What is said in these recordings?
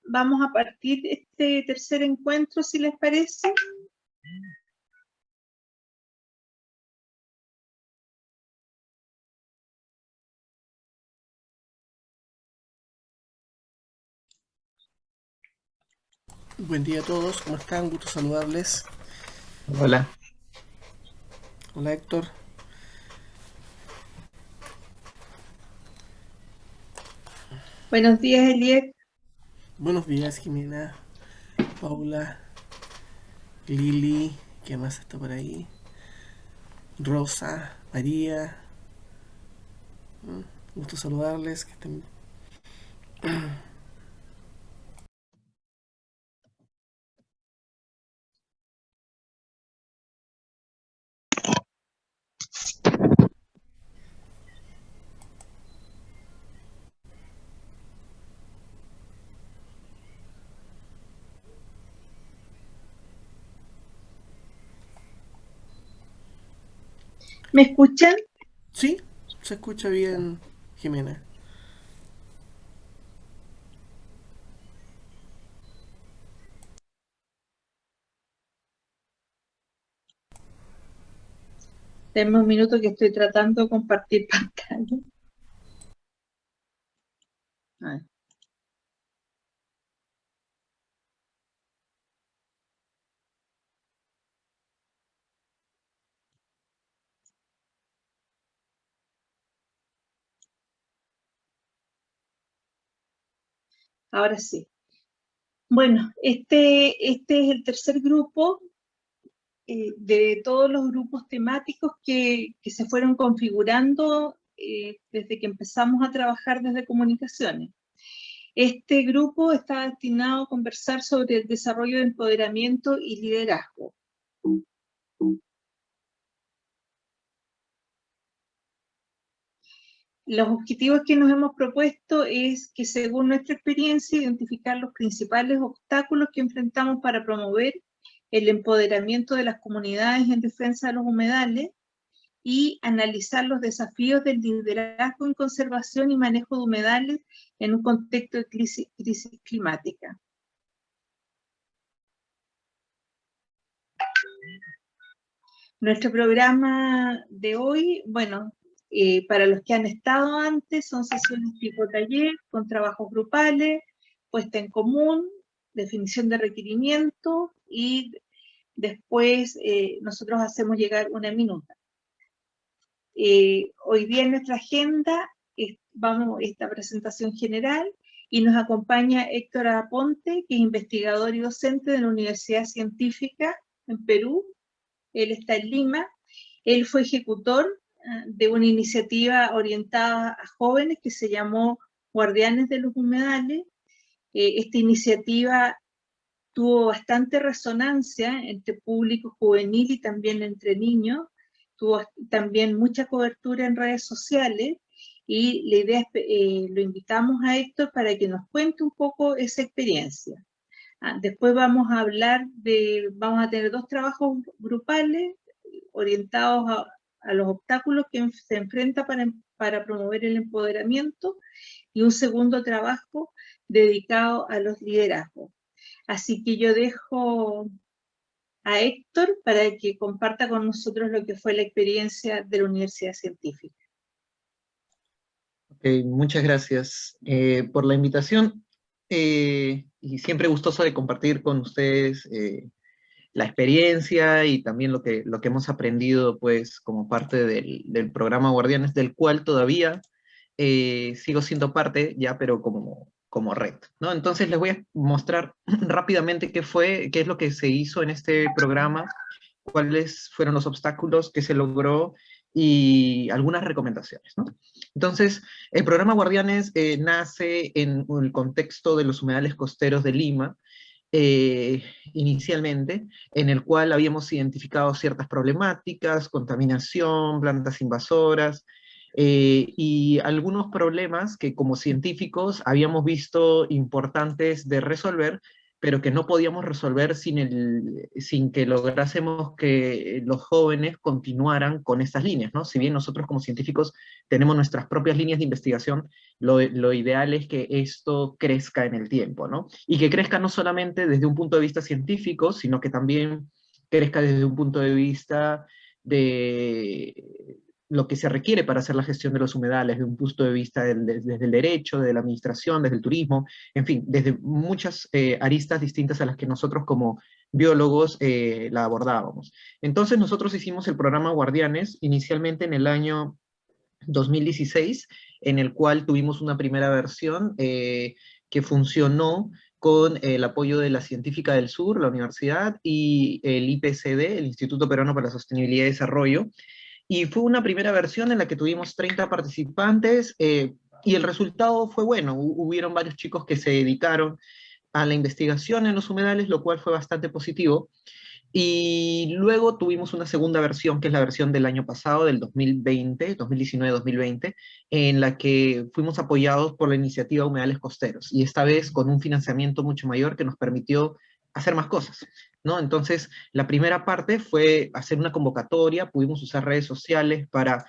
Vamos a partir este tercer encuentro, si les parece. Buen día a todos, ¿cómo están? Gusto saludarles. Hola, Hola Héctor. Buenos días, Eliet. Buenos días Jimena, Paula, Lili, ¿quién más está por ahí? Rosa, María, gusto saludarles, que estén... ¿Me escuchan? Sí, se escucha bien Jimena. Denme un minuto que estoy tratando de compartir pantalla. A ver. Ahora sí. Bueno, este es el tercer grupo de todos los grupos temáticos que se fueron configurando desde que empezamos a trabajar desde comunicaciones. Este grupo está destinado a conversar sobre el desarrollo de empoderamiento y liderazgo. Los objetivos que nos hemos propuesto es que, según nuestra experiencia, identificar los principales obstáculos que enfrentamos para promover el empoderamiento de las comunidades en defensa de los humedales y analizar los desafíos del liderazgo en conservación y manejo de humedales en un contexto de crisis climática. Nuestro programa de hoy, bueno, para los que han estado antes, son sesiones tipo taller, con trabajos grupales, puesta en común, definición de requerimientos y después nosotros hacemos llegar una minuta. Hoy día en nuestra agenda vamos a esta presentación general y nos acompaña Héctor Aponte, que es investigador y docente de la Universidad Científica en Perú. Él está en Lima. Él fue ejecutor de una iniciativa orientada a jóvenes que se llamó Guardianes de los Humedales. Esta iniciativa tuvo bastante resonancia entre público juvenil y también entre niños. Tuvo también mucha cobertura en redes sociales y la idea es, lo invitamos a Héctor para que nos cuente un poco esa experiencia. Después vamos a tener dos trabajos grupales orientados a los obstáculos que se enfrenta para promover el empoderamiento y un segundo trabajo dedicado a los liderazgos. Así que yo dejo a Héctor para que comparta con nosotros lo que fue la experiencia de la Universidad Científica. muchas gracias por la invitación y siempre gustoso de compartir con ustedes la experiencia y también lo que hemos aprendido pues como parte del programa Guardianes, del cual todavía sigo siendo parte ya, pero como red, ¿no? Entonces les voy a mostrar rápidamente qué es lo que se hizo en este programa, cuáles fueron los obstáculos que se logró y algunas recomendaciones, ¿no? Entonces, el programa Guardianes nace en el contexto de los humedales costeros de Lima, inicialmente, en el cual habíamos identificado ciertas problemáticas, contaminación, plantas invasoras, y algunos problemas que como científicos habíamos visto importantes de resolver pero que no podíamos resolver sin que lográsemos que los jóvenes continuaran con estas líneas, ¿no? Si bien nosotros como científicos tenemos nuestras propias líneas de investigación, lo ideal es que esto crezca en el tiempo, ¿no? Y que crezca no solamente desde un punto de vista científico, sino que también crezca desde un punto de vista de lo que se requiere para hacer la gestión de los humedales, desde un punto de vista desde el derecho, de la administración, desde el turismo, en fin, desde muchas aristas distintas a las que nosotros como biólogos la abordábamos. Entonces nosotros hicimos el programa Guardianes inicialmente en el año 2016, en el cual tuvimos una primera versión que funcionó con el apoyo de la Científica del Sur, la universidad, y el IPCD, el Instituto Peruano para la Sostenibilidad y Desarrollo, y fue una primera versión en la que tuvimos 30 participantes y el resultado fue bueno. Hubieron varios chicos que se dedicaron a la investigación en los humedales, lo cual fue bastante positivo. Y luego tuvimos una segunda versión, que es la versión del año pasado, del 2020, 2019-2020, en la que fuimos apoyados por la iniciativa Humedales Costeros, y esta vez con un financiamiento mucho mayor que nos permitió hacer más cosas, ¿no? Entonces, la primera parte fue hacer una convocatoria, pudimos usar redes sociales para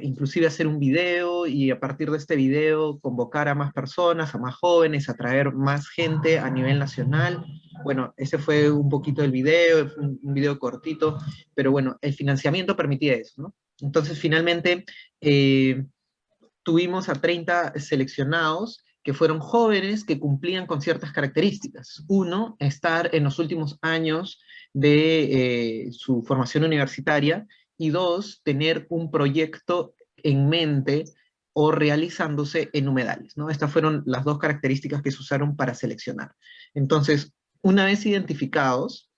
inclusive hacer un video, y a partir de este video convocar a más personas, a más jóvenes, atraer más gente a nivel nacional. Bueno, ese fue un poquito el video, fue un video cortito, pero bueno, el financiamiento permitía eso, ¿no? Entonces, finalmente, tuvimos a 30 seleccionados que fueron jóvenes que cumplían con ciertas características. Uno, estar en los últimos años de su formación universitaria, y dos, tener un proyecto en mente o realizándose en humedales, ¿no? Estas fueron las dos características que se usaron para seleccionar. Entonces, una vez identificados,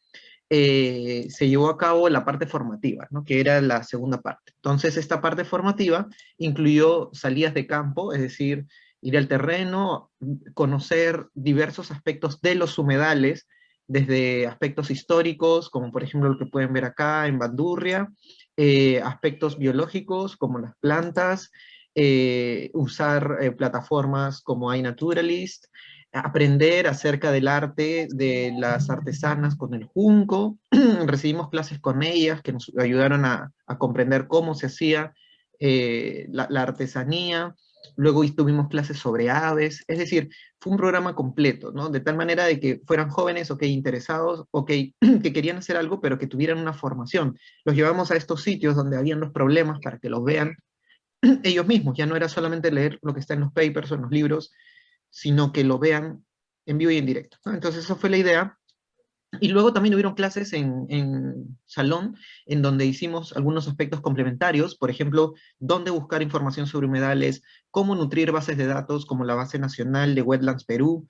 se llevó a cabo la parte formativa, ¿no? Que era la segunda parte. Entonces, esta parte formativa incluyó salidas de campo, es decir, ir al terreno, conocer diversos aspectos de los humedales, desde aspectos históricos, como por ejemplo lo que pueden ver acá en Bandurria, aspectos biológicos, como las plantas, usar plataformas como iNaturalist, aprender acerca del arte de las artesanas con el junco. Recibimos clases con ellas que nos ayudaron a comprender cómo se hacía la artesanía. Luego tuvimos clases sobre aves, es decir, fue un programa completo, ¿no? De tal manera de que fueran jóvenes, ok, interesados, ok, que querían hacer algo, pero que tuvieran una formación. Los llevamos a estos sitios donde habían los problemas para que los vean ellos mismos. Ya no era solamente leer lo que está en los papers o en los libros, sino que lo vean en vivo y en directo, ¿no? Entonces esa fue la idea. Y luego también hubieron clases en salón, en donde hicimos algunos aspectos complementarios, por ejemplo, dónde buscar información sobre humedales, cómo nutrir bases de datos como la Base Nacional de Wetlands Perú,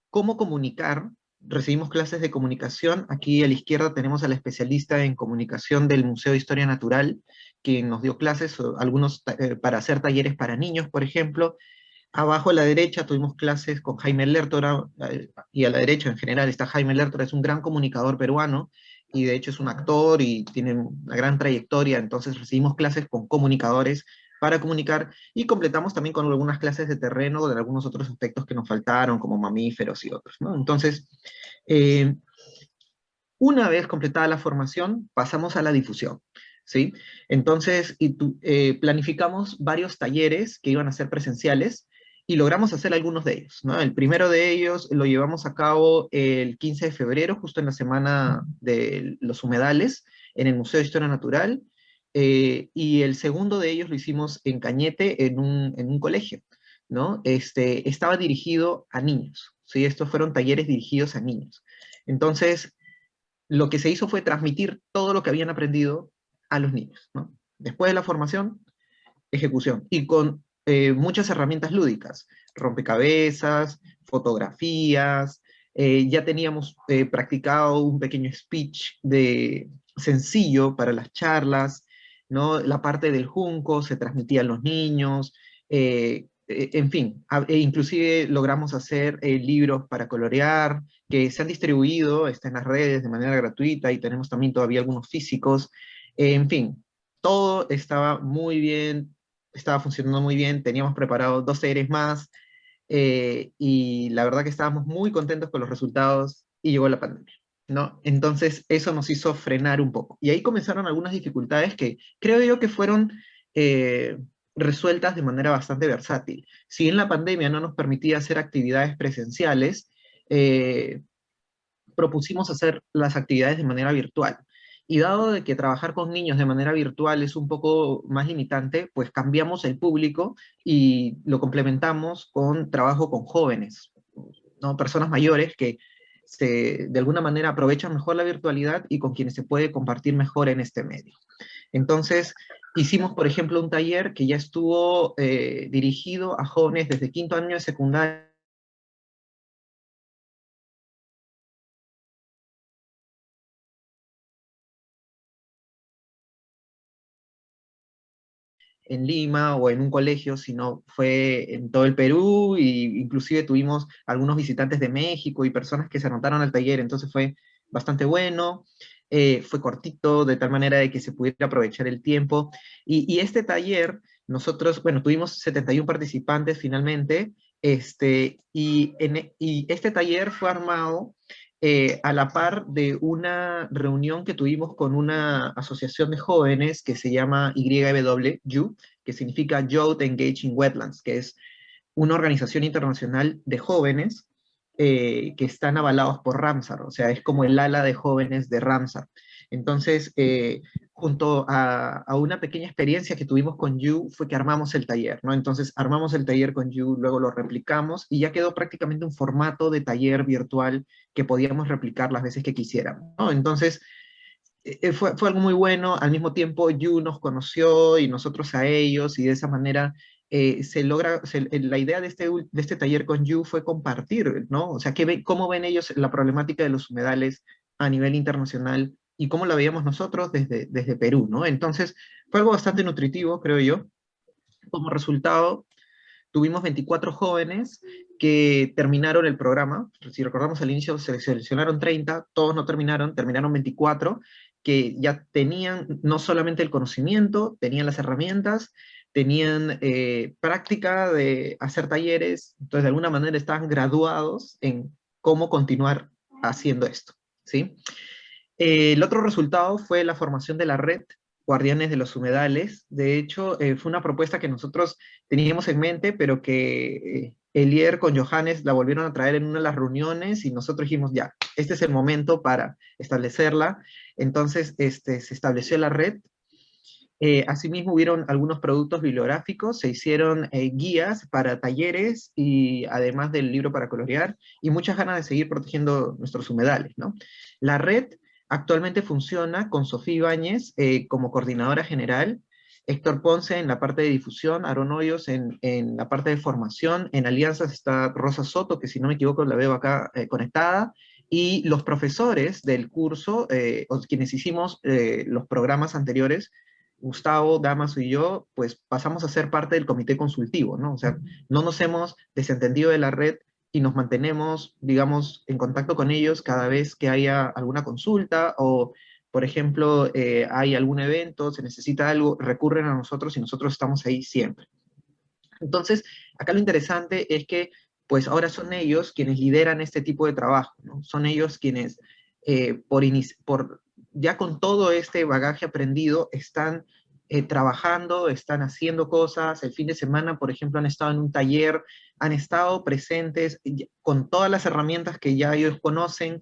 cómo comunicar. Recibimos clases de comunicación. Aquí a la izquierda tenemos a la especialista en comunicación del Museo de Historia Natural, quien nos dio clases, algunos para hacer talleres para niños, por ejemplo. Abajo a la derecha tuvimos clases con Jaime Lertora, y a la derecha en general está Jaime Lertora, es un gran comunicador peruano, y de hecho es un actor y tiene una gran trayectoria. Entonces recibimos clases con comunicadores para comunicar, y completamos también con algunas clases de terreno de algunos otros aspectos que nos faltaron, como mamíferos y otros, ¿no? Entonces, eh, una vez completada la formación, pasamos a la difusión, ¿sí? Entonces, planificamos varios talleres que iban a ser presenciales, y logramos hacer algunos de ellos, ¿no? El primero de ellos lo llevamos a cabo el 15 de febrero, justo en la semana de los humedales, en el Museo de Historia Natural, y el segundo de ellos lo hicimos en Cañete, en un colegio, ¿no? Estaba dirigido a niños, ¿sí? Estos fueron talleres dirigidos a niños. Entonces, lo que se hizo fue transmitir todo lo que habían aprendido a los niños, ¿no? Después de la formación, ejecución, y con muchas herramientas lúdicas, rompecabezas, fotografías. Ya teníamos practicado un pequeño speech sencillo para las charlas, ¿no? La parte del junco se transmitía a los niños, en fin, inclusive logramos hacer libros para colorear, que se han distribuido, está en las redes de manera gratuita, y tenemos también todavía algunos físicos. En fin, todo estaba muy bien, estaba funcionando muy bien. Teníamos preparado 2 talleres más, y la verdad que estábamos muy contentos con los resultados y llegó la pandemia, ¿no? Entonces eso nos hizo frenar un poco. Y ahí comenzaron algunas dificultades que creo yo que fueron eh, resueltas de manera bastante versátil. Si bien la pandemia no nos permitía hacer actividades presenciales, eh, propusimos hacer las actividades de manera virtual. Y dado de que trabajar con niños de manera virtual es un poco más limitante, pues cambiamos el público y lo complementamos con trabajo con jóvenes, ¿no? Personas mayores que de alguna manera aprovechan mejor la virtualidad y con quienes se puede compartir mejor en este medio. Entonces, hicimos, por ejemplo, un taller que ya estuvo dirigido a jóvenes desde quinto año de secundaria en Lima o en un colegio, sino fue en todo el Perú, e inclusive tuvimos algunos visitantes de México y personas que se anotaron al taller, entonces fue bastante bueno, fue cortito, de tal manera de que se pudiera aprovechar el tiempo. Y este taller, nosotros, bueno, tuvimos 71 participantes finalmente, y este taller fue armado a la par de una reunión que tuvimos con una asociación de jóvenes que se llama YW, que significa Youth Engaging Wetlands, que es una organización internacional de jóvenes que están avalados por Ramsar, o sea, es como el ala de jóvenes de Ramsar. Entonces, junto a una pequeña experiencia que tuvimos con You, fue que armamos el taller, ¿no? Entonces, armamos el taller con You, luego lo replicamos y ya quedó prácticamente un formato de taller virtual que podíamos replicar las veces que quisiéramos, ¿no? Entonces, fue algo muy bueno, al mismo tiempo You nos conoció y nosotros a ellos, y de esa manera la idea de este taller con You fue compartir, ¿no? O sea, cómo ven ellos la problemática de los humedales a nivel internacional y cómo la veíamos nosotros desde Perú, ¿no? Entonces, fue algo bastante nutritivo, creo yo. Como resultado, tuvimos 24 jóvenes que terminaron el programa. Si recordamos al inicio, se seleccionaron 30, todos no terminaron, terminaron 24, que ya tenían no solamente el conocimiento, tenían las herramientas, tenían práctica de hacer talleres, entonces de alguna manera estaban graduados en cómo continuar haciendo esto, ¿sí? El otro resultado fue la formación de la red Guardianes de los Humedales. De hecho, fue una propuesta que nosotros teníamos en mente, pero que Elier con Johannes la volvieron a traer en una de las reuniones y nosotros dijimos, ya, este es el momento para establecerla. Entonces, se estableció la red. Asimismo, hubieron algunos productos bibliográficos, se hicieron guías para talleres y además del libro para colorear y muchas ganas de seguir protegiendo nuestros humedales, ¿no? La red actualmente funciona con Sofía Ibáñez como coordinadora general, Héctor Ponce en la parte de difusión, Aaron Hoyos en la parte de formación, en alianzas está Rosa Soto, que si no me equivoco la veo acá conectada, y los profesores del curso, o quienes hicimos los programas anteriores, Gustavo, Damaso y yo, pues pasamos a ser parte del comité consultivo, ¿no? O sea, no nos hemos desentendido de la red y nos mantenemos, digamos, en contacto con ellos cada vez que haya alguna consulta o, por ejemplo, hay algún evento, se necesita algo, recurren a nosotros y nosotros estamos ahí siempre. Entonces, acá lo interesante es que, pues ahora son ellos quienes lideran este tipo de trabajo, ¿no? Son ellos quienes, ya con todo este bagaje aprendido, están trabajando, están haciendo cosas. El fin de semana, por ejemplo, han estado en un taller, han estado presentes con todas las herramientas que ya ellos conocen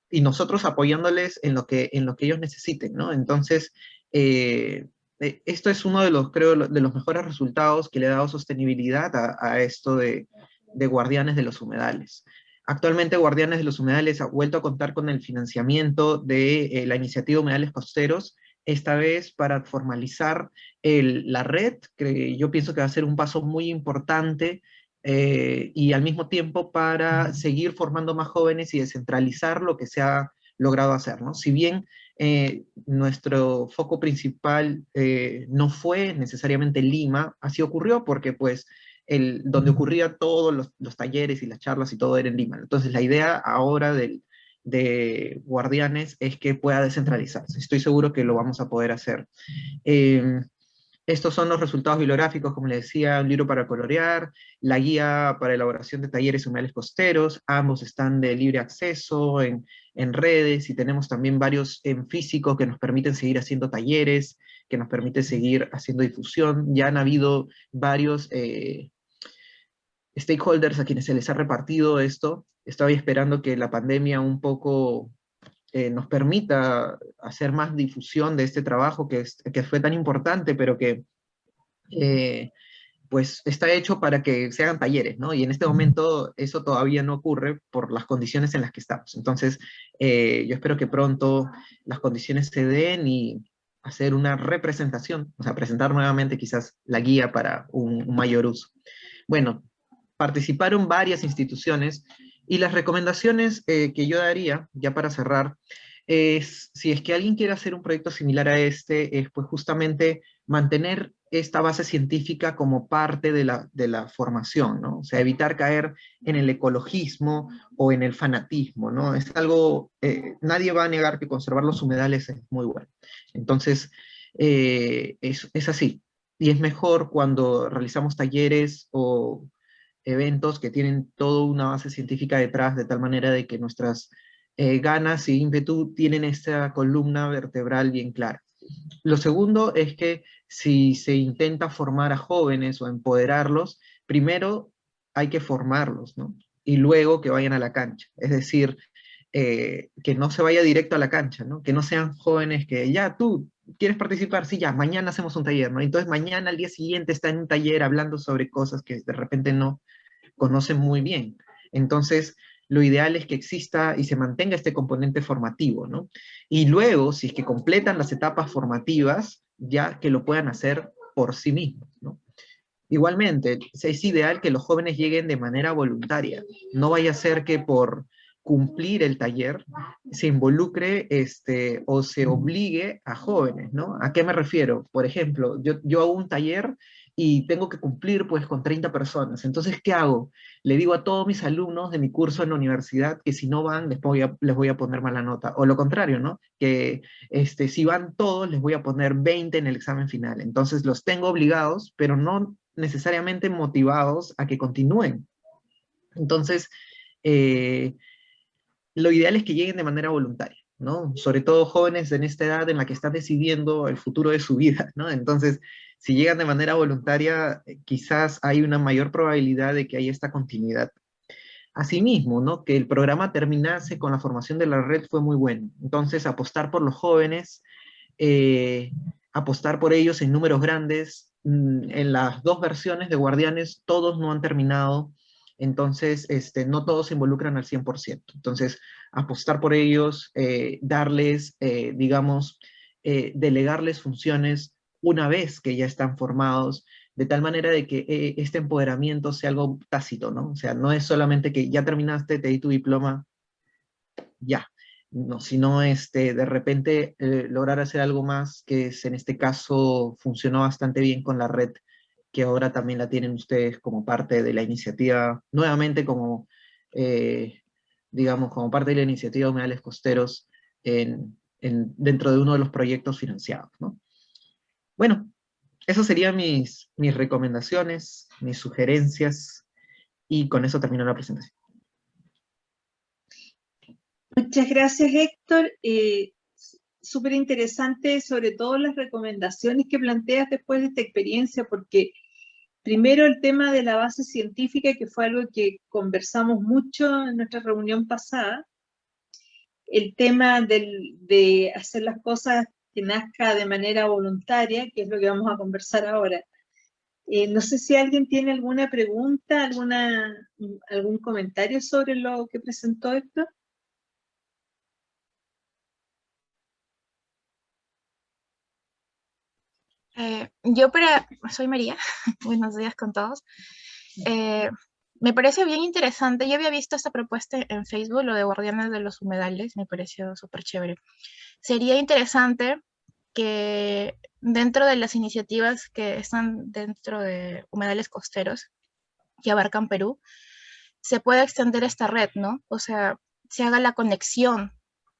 y nosotros apoyándoles en lo que ellos necesiten, ¿no? Entonces, esto es uno de los, creo, de los mejores resultados que le ha dado sostenibilidad a esto de Guardianes de los Humedales. Actualmente Guardianes de los Humedales ha vuelto a contar con el financiamiento de la iniciativa Humedales Costeros, esta vez para formalizar la red, que yo pienso que va a ser un paso muy importante y al mismo tiempo para seguir formando más jóvenes y descentralizar lo que se ha logrado hacer, ¿no? Si bien nuestro foco principal no fue necesariamente Lima, así ocurrió porque pues donde ocurría todos los talleres y las charlas y todo era en Lima. Entonces la idea ahora de Guardianes es que pueda descentralizarse. Estoy seguro que lo vamos a poder hacer. Estos son los resultados bibliográficos, como les decía, un libro para colorear, la guía para elaboración de talleres humedales costeros, ambos están de libre acceso en redes, y tenemos también varios en físico que nos permiten seguir haciendo talleres, que nos permiten seguir haciendo difusión. Ya han habido varios stakeholders a quienes se les ha repartido esto. Estaba esperando que la pandemia un poco nos permita hacer más difusión de este trabajo que fue tan importante, pero que pues está hecho para que se hagan talleres, ¿no? Y en este momento eso todavía no ocurre por las condiciones en las que estamos. Entonces, yo espero que pronto las condiciones se den y hacer una representación, o sea, presentar nuevamente quizás la guía para un mayor uso. Bueno, participaron varias instituciones, y las recomendaciones que yo daría, ya para cerrar, es, si es que alguien quiere hacer un proyecto similar a este, es pues justamente mantener esta base científica como parte de la formación, ¿no? O sea, evitar caer en el ecologismo o en el fanatismo, ¿no? Es algo, nadie va a negar que conservar los humedales es muy bueno. Entonces, es así. Y es mejor cuando realizamos talleres o eventos que tienen toda una base científica detrás, de tal manera de que nuestras ganas y ímpetu tienen esta columna vertebral bien clara. Lo segundo es que si se intenta formar a jóvenes o empoderarlos, primero hay que formarlos, ¿no? Y luego que vayan a la cancha. Es decir, que no se vaya directo a la cancha, ¿no? Que no sean jóvenes que ya tú quieres participar, sí, ya, mañana hacemos un taller, ¿no? Entonces mañana al día siguiente está en un taller hablando sobre cosas que de repente no conocen muy bien. Entonces, lo ideal es que exista y se mantenga este componente formativo, ¿no? Y luego, si es que completan las etapas formativas, ya que lo puedan hacer por sí mismos, ¿no? Igualmente, es ideal que los jóvenes lleguen de manera voluntaria. No vaya a ser que por cumplir el taller se involucre o se obligue a jóvenes, ¿no? ¿A qué me refiero? Por ejemplo, yo hago un taller y tengo que cumplir pues con 30 personas. Entonces, ¿qué hago? Le digo a todos mis alumnos de mi curso en la universidad que si no van les voy a poner mala nota. O lo contrario, ¿no? Que si van todos les voy a poner 20 en el examen final. Entonces los tengo obligados, pero no necesariamente motivados a que continúen. Entonces, eh, lo ideal es que lleguen de manera voluntaria, ¿no? Sobre todo jóvenes en esta edad en la que están decidiendo el futuro de su vida, ¿no? Entonces, si llegan de manera voluntaria, quizás hay una mayor probabilidad de que haya esta continuidad. Asimismo, ¿no? Que el programa terminase con la formación de la red fue muy bueno. Entonces, apostar por los jóvenes, eh, apostar por ellos en números grandes. En las dos versiones de Guardianes, todos no han terminado, entonces no todos se involucran al 100%. Entonces, apostar por ellos, darles, digamos, delegarles funciones una vez que ya están formados, de tal manera de que este empoderamiento sea algo tácito, ¿no? O sea, no es solamente que ya terminaste, te di tu diploma, ya, no, sino de repente lograr hacer algo más, que es, en este caso funcionó bastante bien con la red, que ahora también la tienen ustedes como parte de la iniciativa, nuevamente como, digamos, como parte de la iniciativa Humedales Costeros dentro de uno de los proyectos financiados, ¿no? Bueno, esas serían mis recomendaciones, mis sugerencias, y con eso termino la presentación. Muchas gracias, Héctor. Súper interesante, sobre todo las recomendaciones que planteas después de esta experiencia, porque primero el tema de la base científica, que fue algo que conversamos mucho en nuestra reunión pasada, el tema de hacer las cosas que nazca de manera voluntaria, que es lo que vamos a conversar ahora. No sé si alguien tiene alguna pregunta, algún comentario sobre lo que presentó Héctor. Soy María, buenos días con todos. Me parece bien interesante, yo había visto esta propuesta en Facebook, lo de Guardianes de los Humedales, me pareció súper chévere. Sería interesante que dentro de las iniciativas que están dentro de humedales costeros que abarcan Perú, se pueda extender esta red, ¿no? O sea, se haga la conexión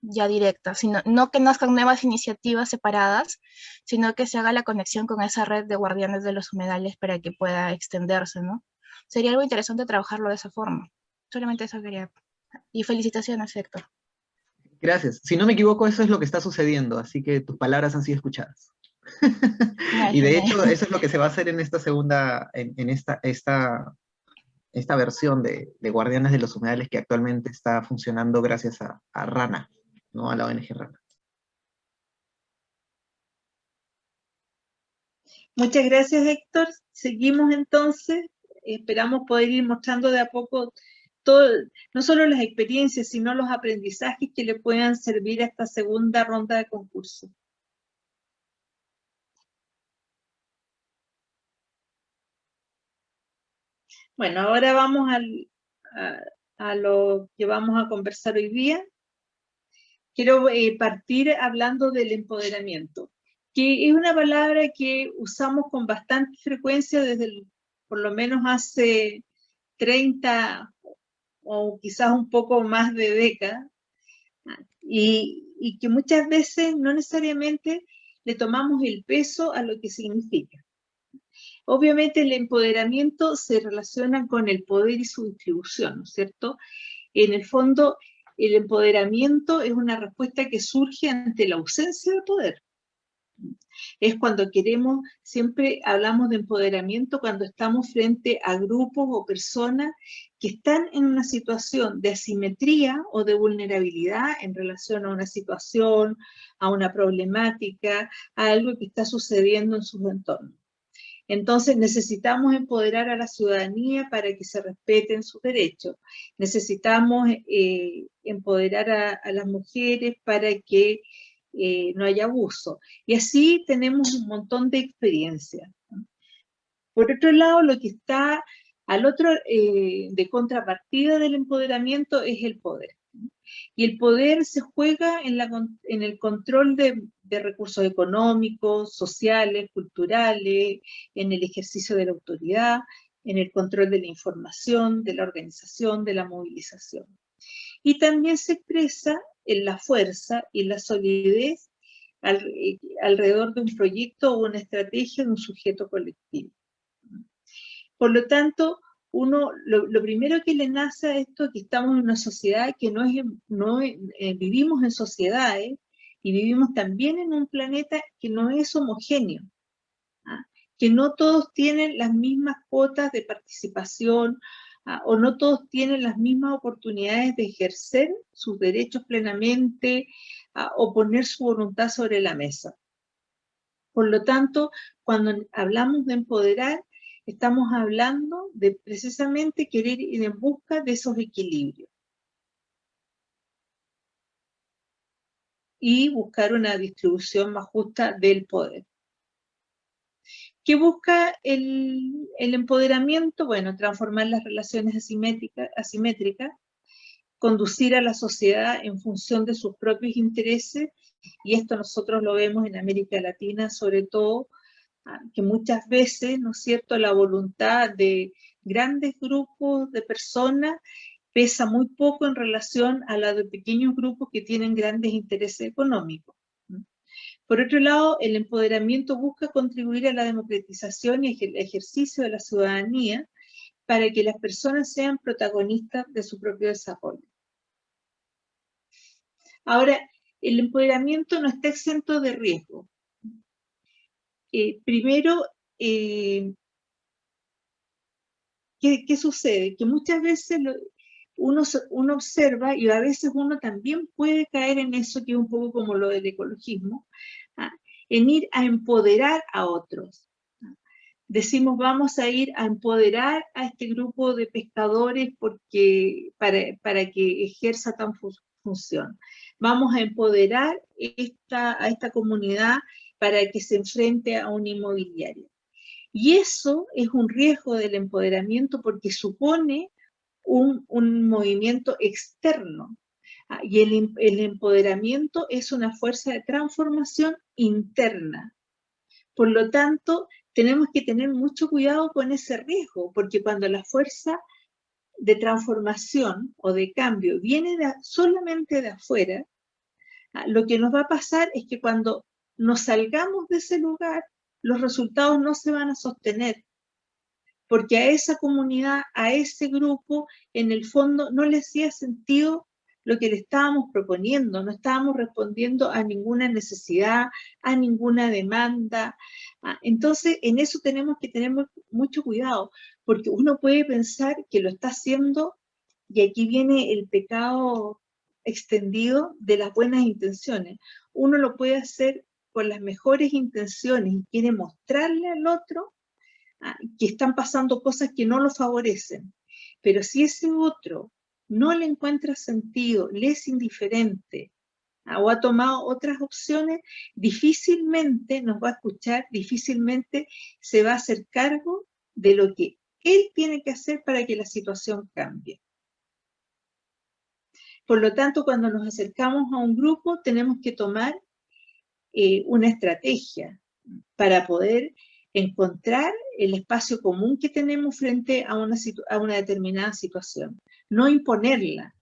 ya directa, sino no que nazcan nuevas iniciativas separadas, sino que se haga la conexión con esa red de guardianes de los humedales para que pueda extenderse, ¿no? Sería algo interesante trabajarlo de esa forma. Solamente eso quería. Y felicitaciones, Héctor. Gracias. Si no me equivoco, eso es lo que está sucediendo, así que tus palabras han sido escuchadas. Ay, Y de genial. hecho, eso es lo que se va a hacer en esta segunda, en esta versión de Guardianes de los Humedales que actualmente está funcionando gracias a Rana, ¿no? A la ONG Rana. Muchas gracias, Héctor. Seguimos entonces. Esperamos poder ir mostrando de a poco todo, no solo las experiencias, sino los aprendizajes que le puedan servir a esta segunda ronda de concurso. Bueno, ahora vamos a lo que vamos a conversar hoy día. Quiero partir hablando del empoderamiento, que es una palabra que usamos con bastante frecuencia desde por lo menos hace 30 o quizás un poco más de décadas, y que muchas veces no necesariamente le tomamos el peso a lo que significa. Obviamente el empoderamiento se relaciona con el poder y su distribución, ¿no es cierto? En el fondo, el empoderamiento es una respuesta que surge ante la ausencia de poder. Es cuando queremos, siempre hablamos de empoderamiento cuando estamos frente a grupos o personas que están en una situación de asimetría o de vulnerabilidad en relación a una situación, a una problemática, a algo que está sucediendo en sus entornos. Entonces necesitamos empoderar a la ciudadanía para que se respeten sus derechos. Necesitamos empoderar a las mujeres para que no haya abuso. Y así tenemos un montón de experiencias. Por otro lado, lo que está al otro de contrapartida del empoderamiento es el poder. Y el poder se juega en el control de recursos económicos, sociales, culturales, en el ejercicio de la autoridad, en el control de la información, de la organización, de la movilización. Y también se expresa en la fuerza y la solidez alrededor de un proyecto o una estrategia de un sujeto colectivo. Por lo tanto, lo primero que le nace a esto es que estamos en una sociedad que vivimos en sociedades y vivimos también en un planeta que no es homogéneo, que no todos tienen las mismas cuotas de participación o no todos tienen las mismas oportunidades de ejercer sus derechos plenamente o poner su voluntad sobre la mesa. Por lo tanto, cuando hablamos de empoderar, estamos hablando de precisamente querer ir en busca de esos equilibrios. Y buscar una distribución más justa del poder. ¿Qué busca el empoderamiento? Bueno, transformar las relaciones asimétricas, conducir a la sociedad en función de sus propios intereses, y esto nosotros lo vemos en América Latina sobre todo, que muchas veces, ¿no es cierto?, la voluntad de grandes grupos de personas pesa muy poco en relación a la de pequeños grupos que tienen grandes intereses económicos. Por otro lado, el empoderamiento busca contribuir a la democratización y el ejercicio de la ciudadanía para que las personas sean protagonistas de su propio desarrollo. Ahora, el empoderamiento no está exento de riesgo. Primero, ¿qué sucede? Que muchas veces uno observa, y a veces uno también puede caer en eso, que es un poco como lo del ecologismo, en ir a empoderar a otros. Decimos, vamos a ir a empoderar a este grupo de pescadores para que ejerza tan función. Vamos a empoderar a esta comunidad para que se enfrente a una inmobiliaria. Y eso es un riesgo del empoderamiento porque supone un movimiento externo. Y el empoderamiento es una fuerza de transformación interna. Por lo tanto, tenemos que tener mucho cuidado con ese riesgo, porque cuando la fuerza de transformación o de cambio viene solamente de afuera, Lo que nos va a pasar es que cuando nos salgamos de ese lugar, los resultados no se van a sostener, porque a esa comunidad, a ese grupo, en el fondo no le hacía sentido lo que le estábamos proponiendo, no estábamos respondiendo a ninguna necesidad, a ninguna demanda. Entonces, en eso tenemos que tener mucho cuidado, porque uno puede pensar que lo está haciendo, y aquí viene el pecado extendido de las buenas intenciones. Uno lo puede hacer con las mejores intenciones y quiere mostrarle al otro que están pasando cosas que no lo favorecen. Pero si ese otro no le encuentra sentido, le es indiferente, o ha tomado otras opciones, difícilmente nos va a escuchar, difícilmente se va a hacer cargo de lo que él tiene que hacer para que la situación cambie. Por lo tanto, cuando nos acercamos a un grupo, tenemos que tomar una estrategia para poder encontrar el espacio común que tenemos frente a una determinada situación. No imponerla.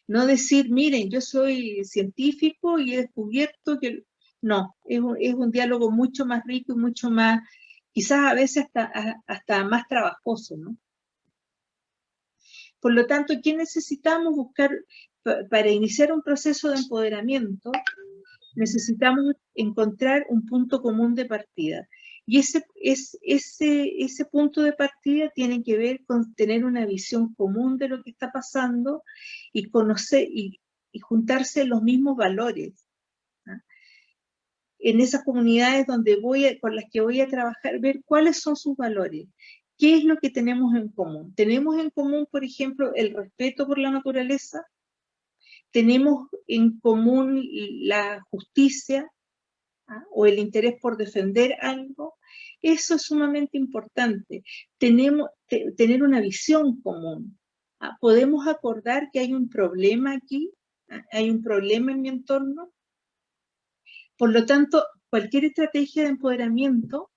No decir, miren, yo soy científico y he descubierto que... No, es un diálogo mucho más rico y mucho más, quizás a veces hasta más trabajoso, ¿no? Por lo tanto, ¿qué necesitamos buscar para iniciar un proceso de empoderamiento? Necesitamos encontrar un punto común de partida. Y ese punto de partida tiene que ver con tener una visión común de lo que está pasando y conocer y juntarse los mismos valores, ¿no? En esas comunidades con las que voy a trabajar, ver cuáles son sus valores. ¿Qué es lo que tenemos en común? Tenemos en común, por ejemplo, el respeto por la naturaleza. Tenemos en común la justicia, o el interés por defender algo. Eso es sumamente importante. Tener una visión común. Podemos acordar que hay un problema aquí, hay un problema en mi entorno. Por lo tanto, cualquier estrategia de empoderamiento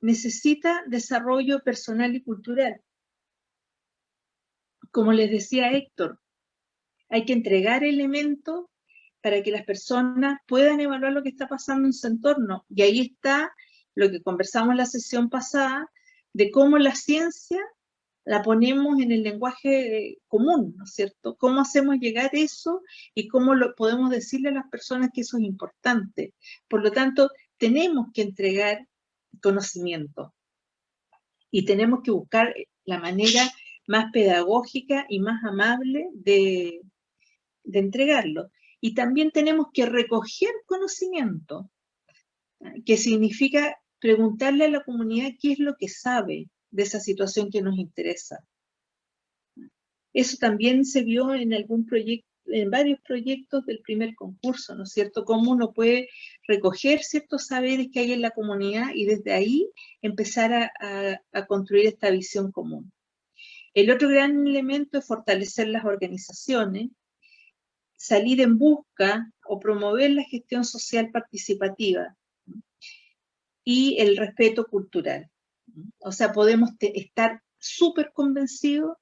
necesita desarrollo personal y cultural. Como les decía Héctor, hay que entregar elementos para que las personas puedan evaluar lo que está pasando en su entorno. Y ahí está lo que conversamos en la sesión pasada, de cómo la ciencia la ponemos en el lenguaje común, ¿no es cierto? Cómo hacemos llegar eso y cómo podemos decirle a las personas que eso es importante. Por lo tanto, tenemos que entregar conocimiento y tenemos que buscar la manera más pedagógica y más amable de entregarlo. Y también tenemos que recoger conocimiento, que significa preguntarle a la comunidad qué es lo que sabe de esa situación que nos interesa. Eso también se vio en en varios proyectos del primer concurso, ¿no es cierto? Cómo uno puede recoger ciertos saberes que hay en la comunidad y desde ahí empezar a construir esta visión común. El otro gran elemento es fortalecer las organizaciones, salir en busca o promover la gestión social participativa y el respeto cultural. O sea, podemos estar súper convencidos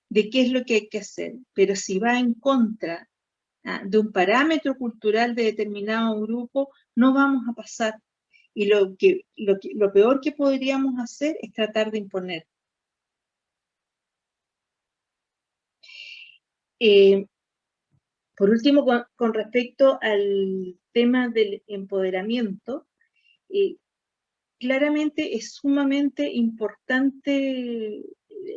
de qué es lo que hay que hacer, pero si va en contra de un parámetro cultural de determinado grupo, no vamos a pasar. Y lo peor que podríamos hacer es tratar de imponer. Por último, con respecto al tema del empoderamiento, claramente es sumamente importante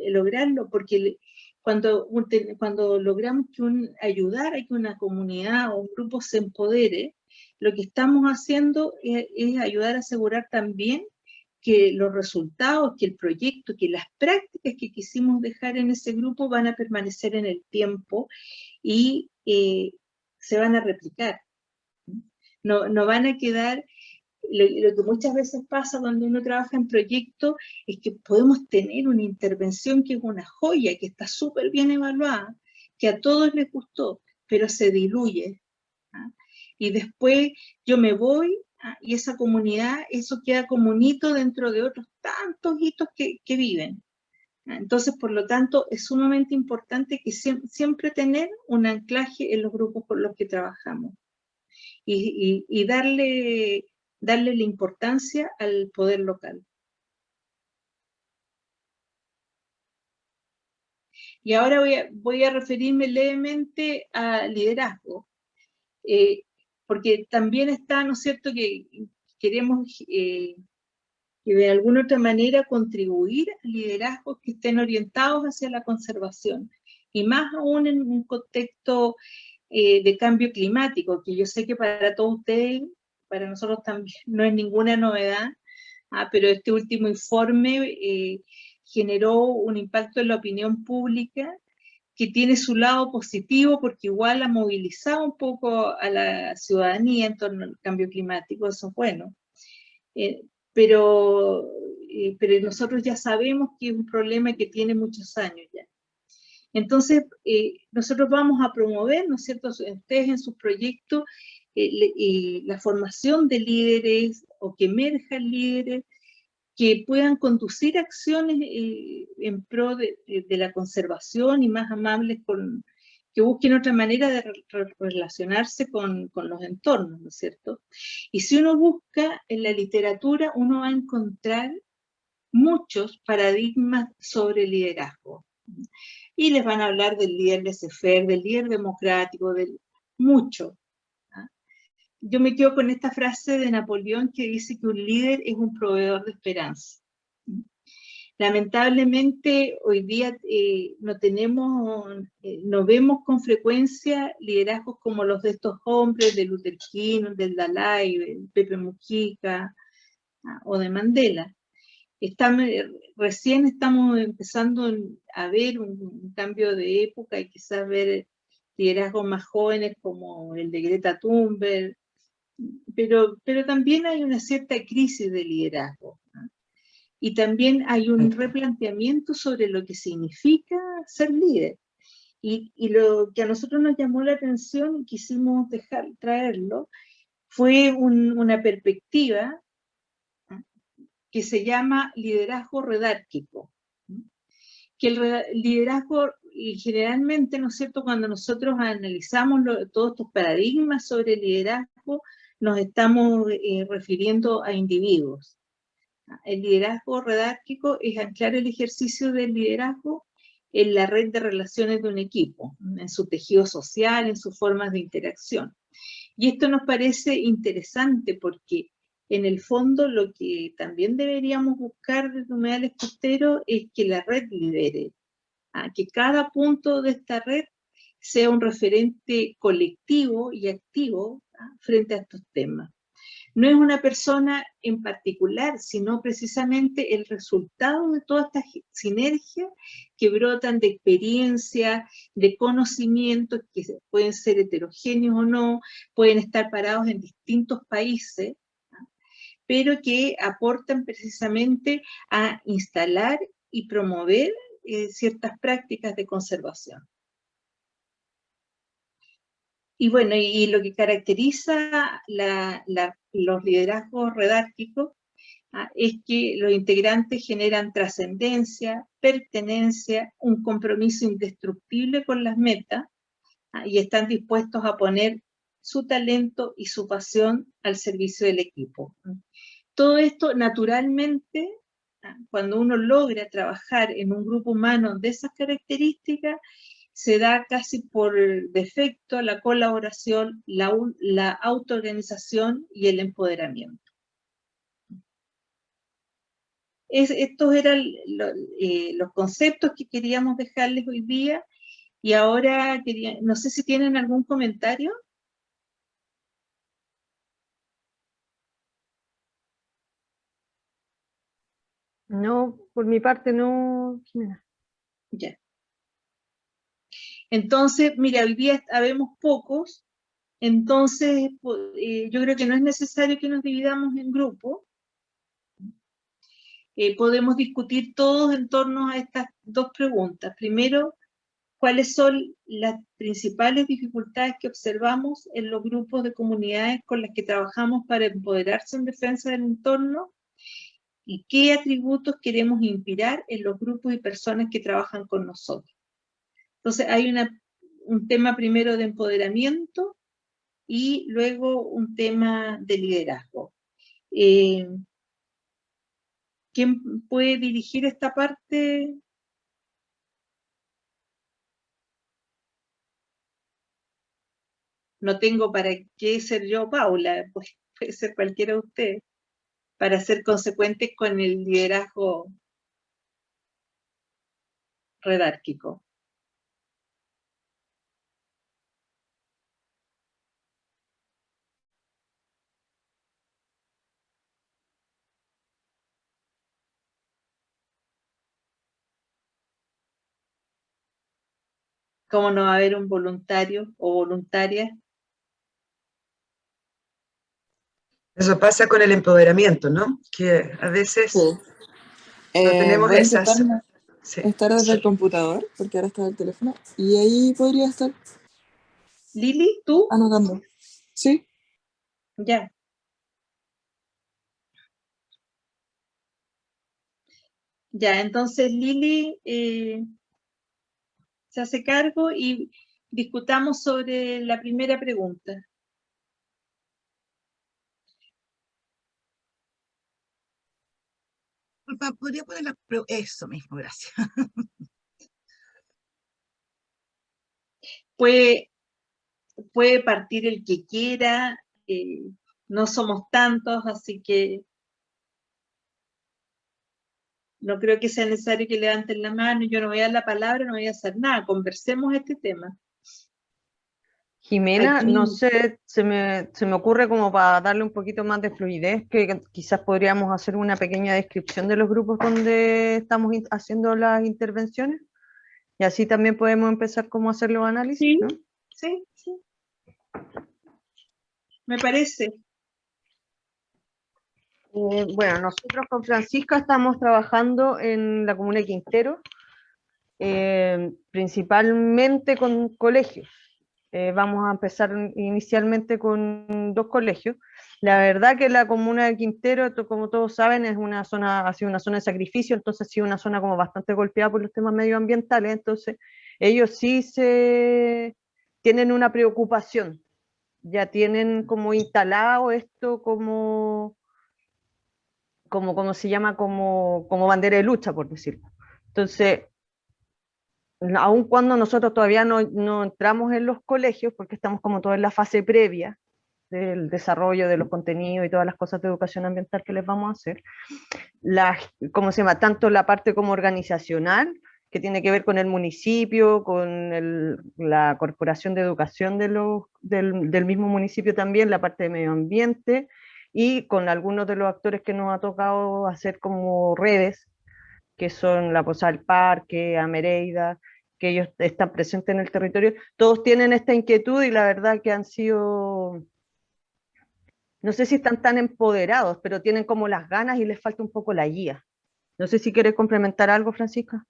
lograrlo, porque cuando logramos ayudar a que una comunidad o un grupo se empodere, lo que estamos haciendo es ayudar a asegurar también que los resultados, que el proyecto, que las prácticas que quisimos dejar en ese grupo van a permanecer en el tiempo y se van a replicar. No van a quedar. Lo que muchas veces pasa cuando uno trabaja en proyectos es que podemos tener una intervención que es una joya, que está súper bien evaluada, que a todos les gustó, pero se diluye. Y después yo me voy y esa comunidad, eso queda como un hito dentro de otros tantos hitos que viven. Entonces, por lo tanto, es sumamente importante que siempre tener un anclaje en los grupos con los que trabajamos y darle la importancia al poder local. Y ahora voy a referirme levemente a liderazgo, porque también está, ¿no es cierto?, que queremos que de alguna otra manera contribuir a liderazgos que estén orientados hacia la conservación, y más aún en un contexto de cambio climático, que yo sé que para todos ustedes, para nosotros también no es ninguna novedad, pero este último informe generó un impacto en la opinión pública que tiene su lado positivo porque igual ha movilizado un poco a la ciudadanía en torno al cambio climático, eso es bueno. Pero nosotros ya sabemos que es un problema que tiene muchos años ya. Entonces, nosotros vamos a promover, ¿no es cierto?, ustedes en sus proyectos, la formación de líderes o que emerjan líderes que puedan conducir acciones en pro de la conservación y más amables, que busquen otra manera de relacionarse con los entornos, ¿no es cierto? Y si uno busca en la literatura, uno va a encontrar muchos paradigmas sobre liderazgo. Y les van a hablar del líder laissez-faire, del líder democrático, mucho. Yo me quedo con esta frase de Napoleón que dice que un líder es un proveedor de esperanza. Lamentablemente hoy día no vemos con frecuencia liderazgos como los de estos hombres, de Luther King, del Dalai, de Pepe Mujica o de Mandela. Recién estamos empezando a ver un cambio de época y quizás ver liderazgos más jóvenes como el de Greta Thunberg, pero también hay una cierta crisis de liderazgo, ¿no? Y también hay un replanteamiento sobre lo que significa ser líder. Y lo que a nosotros nos llamó la atención y quisimos traerlo fue una perspectiva que se llama liderazgo redárquico. Que el liderazgo, y generalmente, ¿no es cierto?, cuando nosotros analizamos todos estos paradigmas sobre el liderazgo, nos estamos refiriendo a individuos. El liderazgo redárquico es anclar el ejercicio del liderazgo en la red de relaciones de un equipo, en su tejido social, en sus formas de interacción. Y esto nos parece interesante porque en el fondo lo que también deberíamos buscar desde Humedales Costeros es que la red lidere, que cada punto de esta red sea un referente colectivo y activo frente a estos temas. No es una persona en particular, sino precisamente el resultado de todas estas sinergias que brotan de experiencia, de conocimientos que pueden ser heterogéneos o no, pueden estar parados en distintos países, pero que aportan precisamente a instalar y promover ciertas prácticas de conservación. Y bueno, y lo que caracteriza los liderazgos redárquicos es que los integrantes generan trascendencia, pertenencia, un compromiso indestructible con las metas y están dispuestos a poner su talento y su pasión al servicio del equipo. Todo esto naturalmente, cuando uno logra trabajar en un grupo humano de esas características, se da casi por defecto la colaboración, la autoorganización y el empoderamiento. Estos eran los conceptos que queríamos dejarles hoy día, y ahora no sé si tienen algún comentario. No, por mi parte no, Jimena. Ya. Entonces, mira, hoy día habemos pocos, entonces yo creo que no es necesario que nos dividamos en grupos. Podemos discutir todos en torno a estas dos preguntas. Primero, ¿cuáles son las principales dificultades que observamos en los grupos de comunidades con las que trabajamos para empoderarse en defensa del entorno? y qué atributos queremos inspirar en los grupos y personas que trabajan con nosotros. Entonces hay un tema primero de empoderamiento y luego un tema de liderazgo. ¿Quién puede dirigir esta parte? No tengo para qué ser yo, Paula, pues puede ser cualquiera de ustedes, para ser consecuentes con el liderazgo redárquico. ¿Cómo no va a haber un voluntario o voluntaria? Eso pasa con el empoderamiento, ¿no? Que a veces Sí. no tenemos Voy a esas... intentar Sí. estar desde el computador, porque ahora está el teléfono, y ahí podría estar Lili, ¿tú? anotando. Sí, Ya. Ya, entonces Lili se hace cargo y discutamos sobre la primera pregunta. Disculpa, ¿podría poner eso mismo? Gracias. Puede partir el que quiera, no somos tantos, así que no creo que sea necesario que levanten la mano, yo no voy a dar la palabra, no voy a hacer nada, conversemos este tema. Jimena, Aquí- no sé, se me ocurre como para darle un poquito más de fluidez, que quizás podríamos hacer una pequeña descripción de los grupos donde estamos haciendo las intervenciones, y así también podemos empezar como a hacer los análisis, Sí, ¿no? sí, sí. Me parece. Bueno, nosotros con Francisca estamos trabajando en la comuna de Quintero, principalmente con colegios. Vamos a empezar inicialmente con 2 colegios. La verdad que la comuna de Quintero, como todos saben, es una zona, ha sido una zona de sacrificio, entonces ha sido una zona como bastante golpeada por los temas medioambientales, entonces ellos sí tienen una preocupación, ya tienen como instalado esto como se llama, como bandera de lucha, por decirlo. Entonces, aun cuando nosotros todavía no entramos en los colegios, porque estamos como toda en la fase previa del desarrollo de los contenidos y todas las cosas de educación ambiental que les vamos a hacer, ¿cómo se llama? Tanto la parte como organizacional, que tiene que ver con el municipio, con la corporación de educación del mismo municipio también, la parte de medio ambiente, y con algunos de los actores que nos ha tocado hacer como redes, que son la Posada del Parque, Amereida, que ellos están presentes en el territorio. Todos tienen esta inquietud y la verdad que han sido, no sé si están tan empoderados, pero tienen como las ganas y les falta un poco la guía. No sé si quieres complementar algo, Francisca.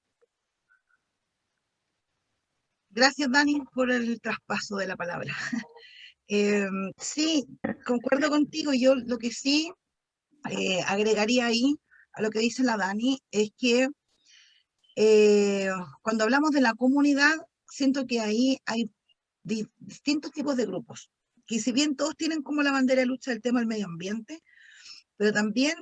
Gracias, Dani, por el traspaso de la palabra. Sí, concuerdo contigo. Yo lo que sí agregaría ahí a lo que dice la Dani es que cuando hablamos de la comunidad, siento que ahí hay distintos tipos de grupos, que si bien todos tienen como la bandera de lucha el tema del medio ambiente, pero también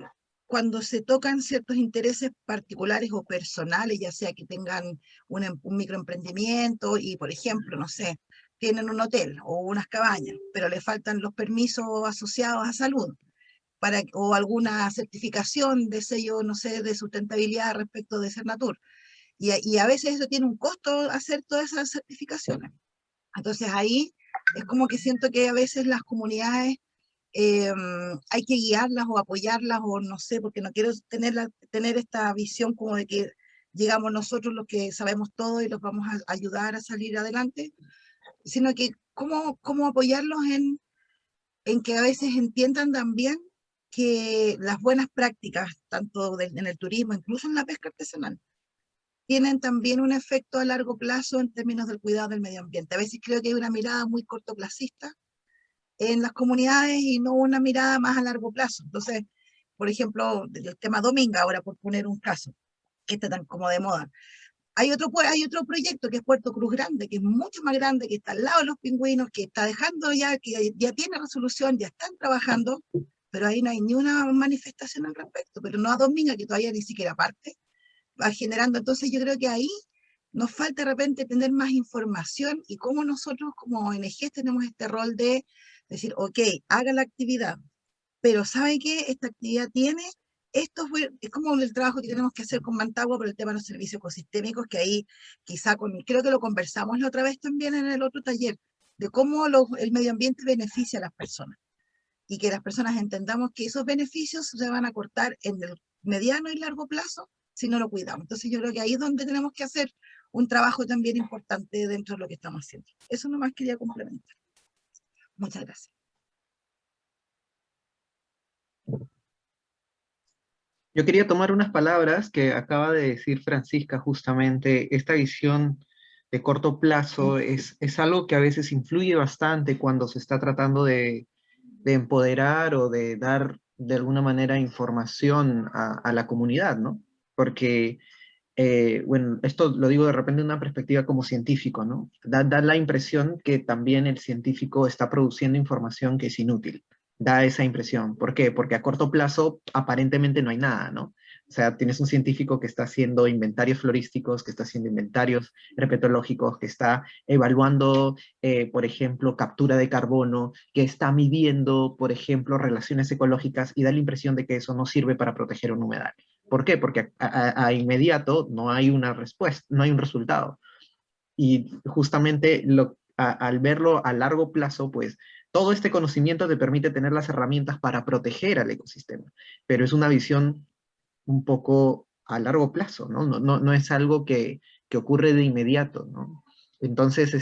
cuando se tocan ciertos intereses particulares o personales, ya sea que tengan un microemprendimiento y, por ejemplo, no sé, tienen un hotel o unas cabañas, pero le faltan los permisos asociados a salud o alguna certificación de sello, no sé, de sustentabilidad respecto de Cernatur. Y a veces eso tiene un costo hacer todas esas certificaciones. Entonces ahí es como que siento que a veces las comunidades hay que guiarlas o apoyarlas o no sé, porque no quiero tener esta visión como de que llegamos nosotros los que sabemos todo y los vamos a ayudar a salir adelante, sino que cómo apoyarlos en que a veces entiendan también que las buenas prácticas, tanto en el turismo, incluso en la pesca artesanal, tienen también un efecto a largo plazo en términos del cuidado del medio ambiente. A veces creo que hay una mirada muy cortoplacista en las comunidades y no una mirada más a largo plazo. Entonces, por ejemplo, del tema Dominga, ahora por poner un caso, que está tan como de moda. Hay otro proyecto que es Puerto Cruz Grande, que es mucho más grande, que está al lado de los pingüinos, que está dejando ya, que ya tiene resolución, ya están trabajando, pero ahí no hay ni una manifestación al respecto, pero no a Dominga, que todavía ni siquiera parte, va generando. Entonces yo creo que ahí nos falta de repente tener más información y cómo nosotros como ONG tenemos este rol de decir, ok, haga la actividad, pero ¿sabe qué? Esta actividad tiene, es como el trabajo que tenemos que hacer con Mantagua por el tema de los servicios ecosistémicos, que ahí quizá creo que lo conversamos la otra vez también en el otro taller, de cómo el medio ambiente beneficia a las personas y que las personas entendamos que esos beneficios se van a cortar en el mediano y largo plazo si no lo cuidamos. Entonces yo creo que ahí es donde tenemos que hacer un trabajo también importante dentro de lo que estamos haciendo. Eso nomás quería complementar. Muchas gracias. Yo quería tomar unas palabras que acaba de decir Francisca justamente. Esta visión de corto plazo es algo que a veces influye bastante cuando se está tratando de empoderar o de dar de alguna manera información a la comunidad, ¿no? Porque, bueno, esto lo digo de repente de una perspectiva como científico, ¿no? Da la impresión que también el científico está produciendo información que es inútil. Da esa impresión. ¿Por qué? Porque a corto plazo aparentemente no hay nada, ¿no? O sea, tienes un científico que está haciendo inventarios florísticos, que está haciendo inventarios herpetológicos, que está evaluando, por ejemplo, captura de carbono, que está midiendo, por ejemplo, relaciones ecológicas y da la impresión de que eso no sirve para proteger un humedal. ¿Por qué? Porque a inmediato no hay una respuesta, no hay un resultado. Y justamente al verlo a largo plazo, pues todo este conocimiento te permite tener las herramientas para proteger al ecosistema, pero es una visión un poco a largo plazo, ¿no? No es algo que ocurre de inmediato, ¿no? Entonces,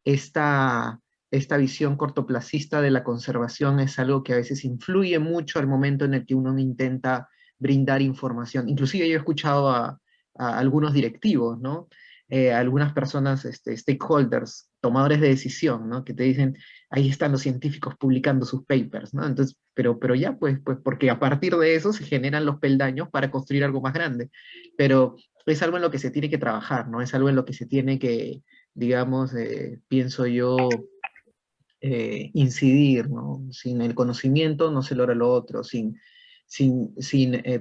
esta, esta visión cortoplacista de la conservación es algo que a veces influye mucho al momento en el que uno intenta brindar información. Inclusive yo he escuchado a algunos directivos, ¿no? Algunas personas, stakeholders, tomadores de decisión, ¿no? Que te dicen, ahí están los científicos publicando sus papers, ¿no? Entonces, pero ya, pues porque a partir de eso se generan los peldaños para construir algo más grande. Pero es algo en lo que se tiene que trabajar, ¿no? Es algo en lo que se tiene que, digamos, pienso yo, incidir, ¿no? Sin el conocimiento no se logra lo otro, sin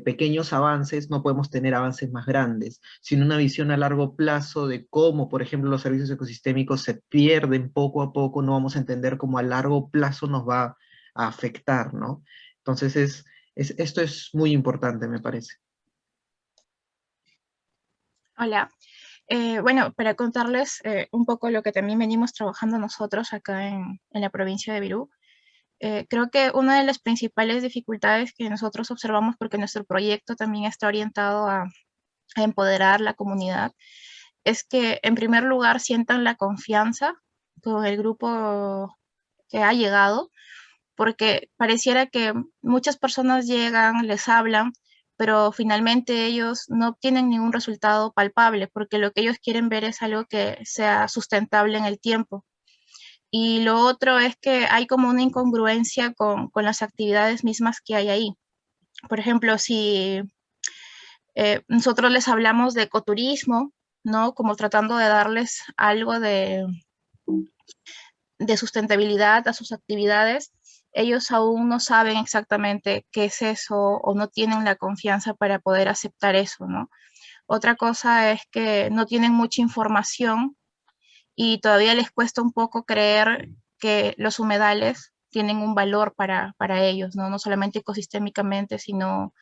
pequeños avances no podemos tener avances más grandes, sin una visión a largo plazo de cómo, por ejemplo, los servicios ecosistémicos se pierden poco a poco, no vamos a entender cómo a largo plazo nos va a afectar, ¿no? Entonces esto es muy importante, me parece. Hola. Bueno, para contarles un poco lo que también venimos trabajando nosotros acá en la provincia de Virú. Creo que una de las principales dificultades que nosotros observamos, porque nuestro proyecto también está orientado a empoderar la comunidad, es que en primer lugar sientan la confianza con el grupo que ha llegado, porque pareciera que muchas personas llegan, les hablan, pero finalmente ellos no obtienen ningún resultado palpable, porque lo que ellos quieren ver es algo que sea sustentable en el tiempo. Y lo otro es que hay como una incongruencia con las actividades mismas que hay ahí. Por ejemplo, si nosotros les hablamos de ecoturismo, ¿no? Como tratando de darles algo de sustentabilidad a sus actividades, ellos aún no saben exactamente qué es eso o no tienen la confianza para poder aceptar eso, ¿no? Otra cosa es que no tienen mucha información y todavía les cuesta un poco creer que los humedales tienen un valor para ellos, ¿no? No solamente ecosistémicamente, sino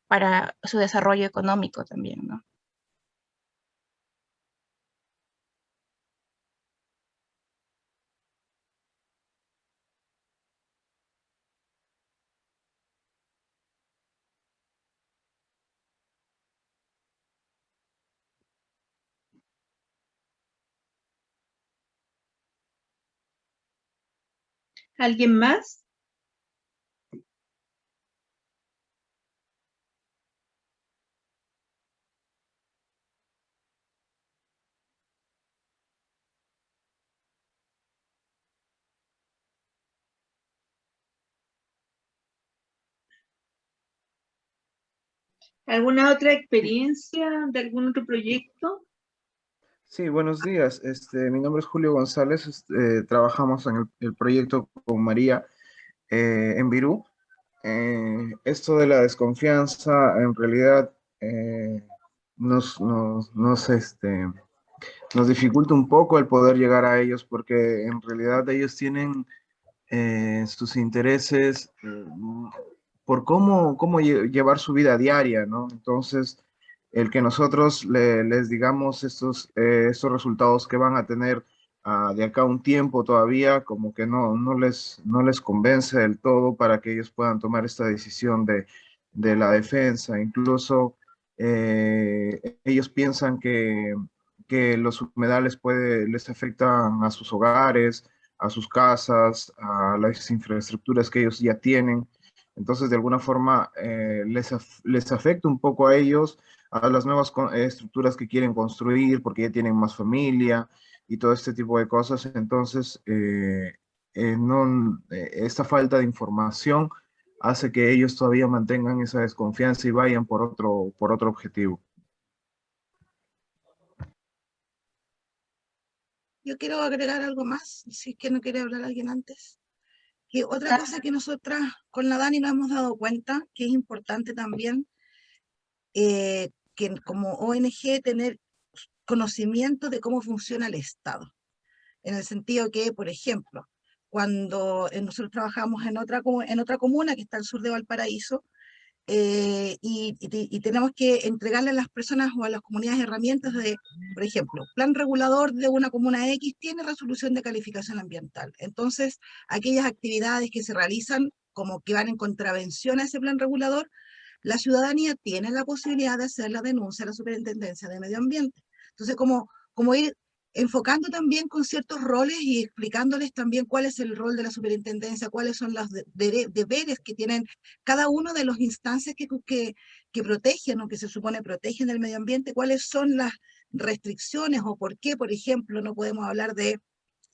para su desarrollo económico también, ¿no? ¿Alguien más? ¿Alguna otra experiencia de algún otro proyecto? Sí, buenos días. Mi nombre es Julio González. Trabajamos en el proyecto con María en Virú. Esto de la desconfianza en realidad nos, nos, nos, este, nos dificulta un poco el poder llegar a ellos porque en realidad ellos tienen sus intereses por cómo llevar su vida diaria, ¿no? Entonces, el que nosotros les digamos estos resultados que van a tener de acá a un tiempo todavía, como que no les convence del todo para que ellos puedan tomar esta decisión de la defensa. Incluso ellos piensan que los humedales les afectan a sus hogares, a sus casas, a las infraestructuras que ellos ya tienen. Entonces, de alguna forma, les afecta un poco a ellos, a las nuevas estructuras que quieren construir, porque ya tienen más familia y todo este tipo de cosas. Entonces, esta falta de información hace que ellos todavía mantengan esa desconfianza y vayan por otro objetivo. Yo quiero agregar algo más, si es que no quiere hablar alguien antes. Que otra cosa que nosotras con la Dani nos hemos dado cuenta, que es importante también, que como ONG tener conocimiento de cómo funciona el Estado. En el sentido que, por ejemplo, cuando nosotros trabajamos en otra comuna que está al sur de Valparaíso, y tenemos que entregarle a las personas o a las comunidades herramientas de, por ejemplo, plan regulador de una comuna X tiene resolución de calificación ambiental. Entonces, aquellas actividades que se realizan como que van en contravención a ese plan regulador, la ciudadanía tiene la posibilidad de hacer la denuncia a la Superintendencia de Medio Ambiente. Entonces, como ir enfocando también con ciertos roles y explicándoles también cuál es el rol de la superintendencia, cuáles son los deberes que tienen cada uno de las instancias que protegen o que se supone protegen el medio ambiente, cuáles son las restricciones o por qué, por ejemplo, no podemos hablar de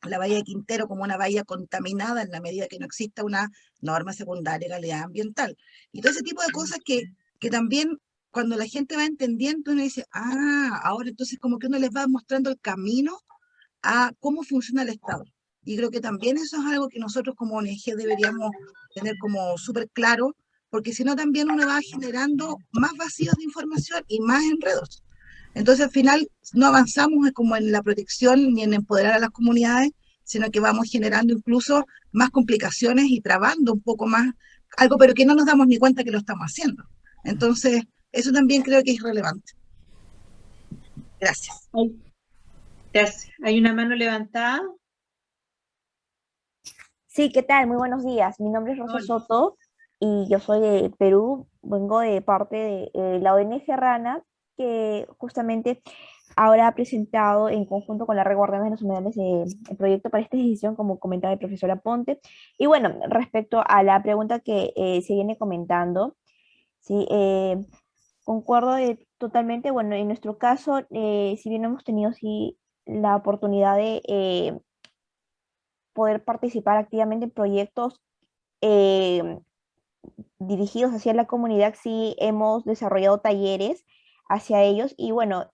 la bahía de Quintero como una bahía contaminada en la medida que no exista una norma secundaria de calidad ambiental. Y todo ese tipo de cosas que también cuando la gente va entendiendo, uno dice, ahora entonces como que uno les va mostrando el camino a cómo funciona el Estado. Y creo que también eso es algo que nosotros como ONG deberíamos tener como súper claro, porque si no también uno va generando más vacíos de información y más enredos. Entonces al final no avanzamos como en la protección ni en empoderar a las comunidades, sino que vamos generando incluso más complicaciones y trabando un poco más algo, pero que no nos damos ni cuenta que lo estamos haciendo. Entonces, eso también creo que es relevante. Gracias. Gracias. ¿Hay una mano levantada? Sí, ¿qué tal? Muy buenos días. Mi nombre es Rosa Hola. Soto y yo soy de Perú. Vengo de parte de la ONG Rana, que justamente ahora ha presentado en conjunto con la Red Guardianes de los Humedales el proyecto para esta decisión, como comentaba el profesor Aponte. Y bueno, respecto a la pregunta que se viene comentando, sí, concuerdo totalmente. Bueno, en nuestro caso, si bien hemos tenido sí la oportunidad de poder participar activamente en proyectos eh, dirigidos hacia la comunidad, sí hemos desarrollado talleres hacia ellos y bueno,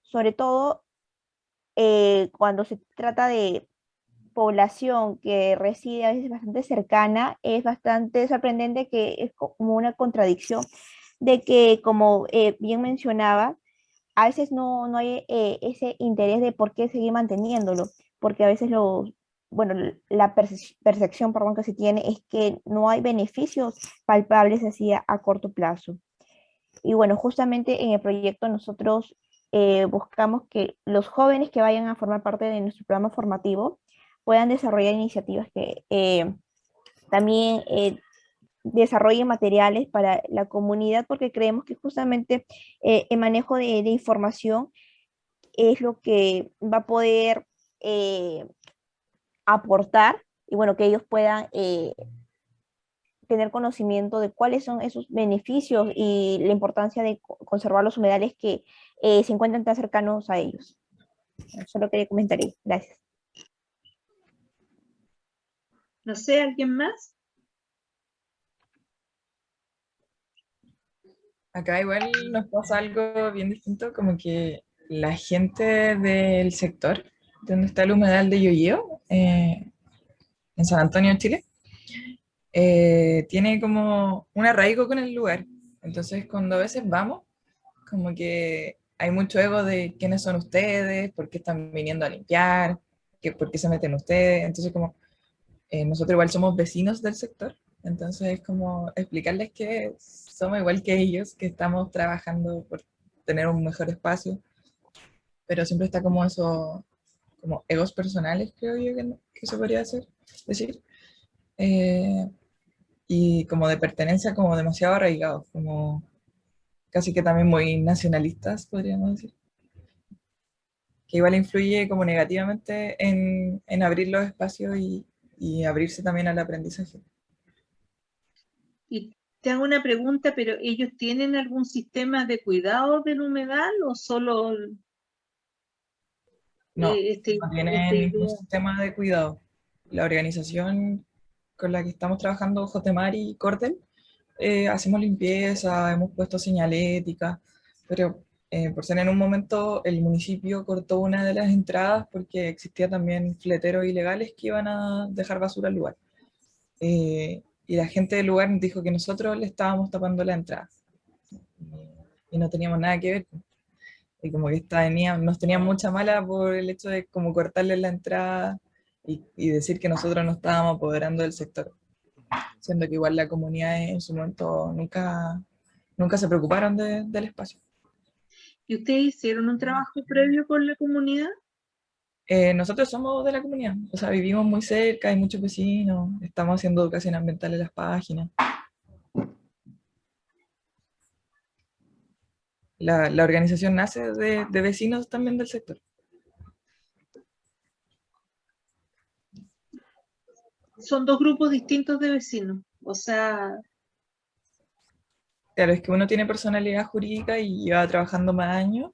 sobre todo cuando se trata de población que reside a veces bastante cercana, es bastante sorprendente que es como una contradicción de que, como bien mencionaba, a veces no hay ese interés de por qué seguir manteniéndolo, porque a veces bueno, la percepción, perdón, que se tiene es que no hay beneficios palpables así a corto plazo. Y bueno, justamente en el proyecto nosotros buscamos que los jóvenes que vayan a formar parte de nuestro programa formativo puedan desarrollar iniciativas que también desarrollen materiales para la comunidad, porque creemos que justamente el manejo de información es lo que va a poder aportar y bueno, que ellos puedan tener conocimiento de cuáles son esos beneficios y la importancia de conservar los humedales que se encuentran tan cercanos a ellos. Solo quería comentar ahí. Gracias. No sé, ¿alguien más? Acá igual nos pasa algo bien distinto, como que la gente del sector donde está el humedal de Yoyeo, en San Antonio, Chile, tiene como un arraigo con el lugar. Entonces, cuando a veces vamos, como que hay mucho ego de quiénes son ustedes, por qué están viniendo a limpiar, por qué se meten ustedes. Entonces, como nosotros igual somos vecinos del sector, entonces es como explicarles que somos igual que ellos, que estamos trabajando por tener un mejor espacio, pero siempre está como eso, como egos personales, creo yo que se podría decir, eh, y como de pertenencia como demasiado arraigados, como casi que también muy nacionalistas, podríamos decir, que igual influye como negativamente en abrir los espacios y abrirse también al aprendizaje. Y te hago una pregunta, pero ¿ellos tienen algún sistema de cuidado del humedal o solo No, esta no tiene ningún idea? sistema de cuidado. La organización con la que estamos trabajando, Jotemar y Cordel, hacemos limpieza, hemos puesto señalética, pero por ser en un momento el municipio cortó una de las entradas porque existía también fleteros ilegales que iban a dejar basura al lugar. Y la gente del lugar dijo que nosotros le estábamos tapando la entrada. Y no teníamos nada que ver. Y como que nos tenían mucha mala por el hecho de como cortarle la entrada y decir que nosotros nos estábamos apoderando del sector. Siendo que igual la comunidad en su momento nunca se preocuparon del espacio. ¿Y ustedes hicieron un trabajo previo con la comunidad? Nosotros somos de la comunidad, o sea, vivimos muy cerca, hay muchos vecinos, estamos haciendo educación ambiental en las páginas. La organización nace de vecinos también del sector. Son dos grupos distintos de vecinos, o sea, Claro, es que uno tiene personalidad jurídica y lleva trabajando más años,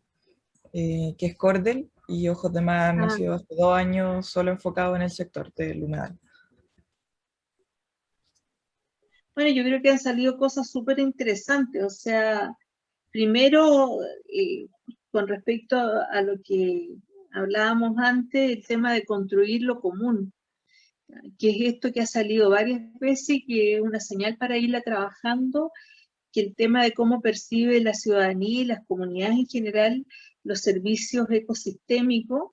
que es Cordel, y Ojos de Mar nació hace 2 años solo enfocado en el sector del humedal. bueno, yo creo que han salido cosas súper interesantes, o sea, primero, con respecto a lo que hablábamos antes, el tema de construir lo común, que es esto que ha salido varias veces y que es una señal para irla trabajando, que el tema de cómo percibe la ciudadanía y las comunidades en general los servicios ecosistémicos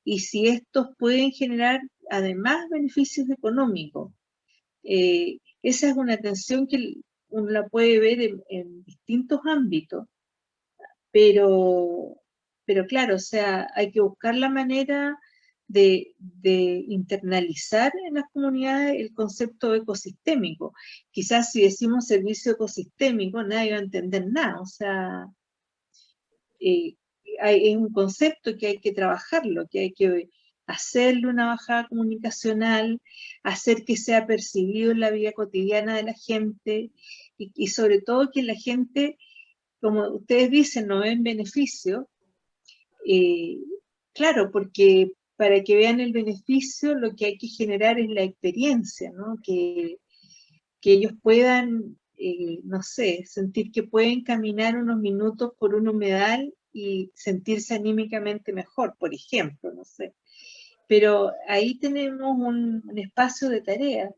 y si estos pueden generar además beneficios económicos. Esa es una tensión que uno la puede ver en distintos ámbitos, pero claro, o sea, hay que buscar la manera de internalizar en las comunidades el concepto ecosistémico. Quizás si decimos servicio ecosistémico, nadie va a entender nada, o sea, es un concepto que hay que trabajarlo, que hay que hacerle una bajada comunicacional, hacer que sea percibido en la vida cotidiana de la gente y sobre todo que la gente, como ustedes dicen, no ven beneficio. Claro, porque para que vean el beneficio lo que hay que generar es la experiencia, ¿no? Que ellos puedan, no sé, sentir que pueden caminar unos minutos por un humedal y sentirse anímicamente mejor, por ejemplo, no sé. Pero ahí tenemos un espacio de tarea.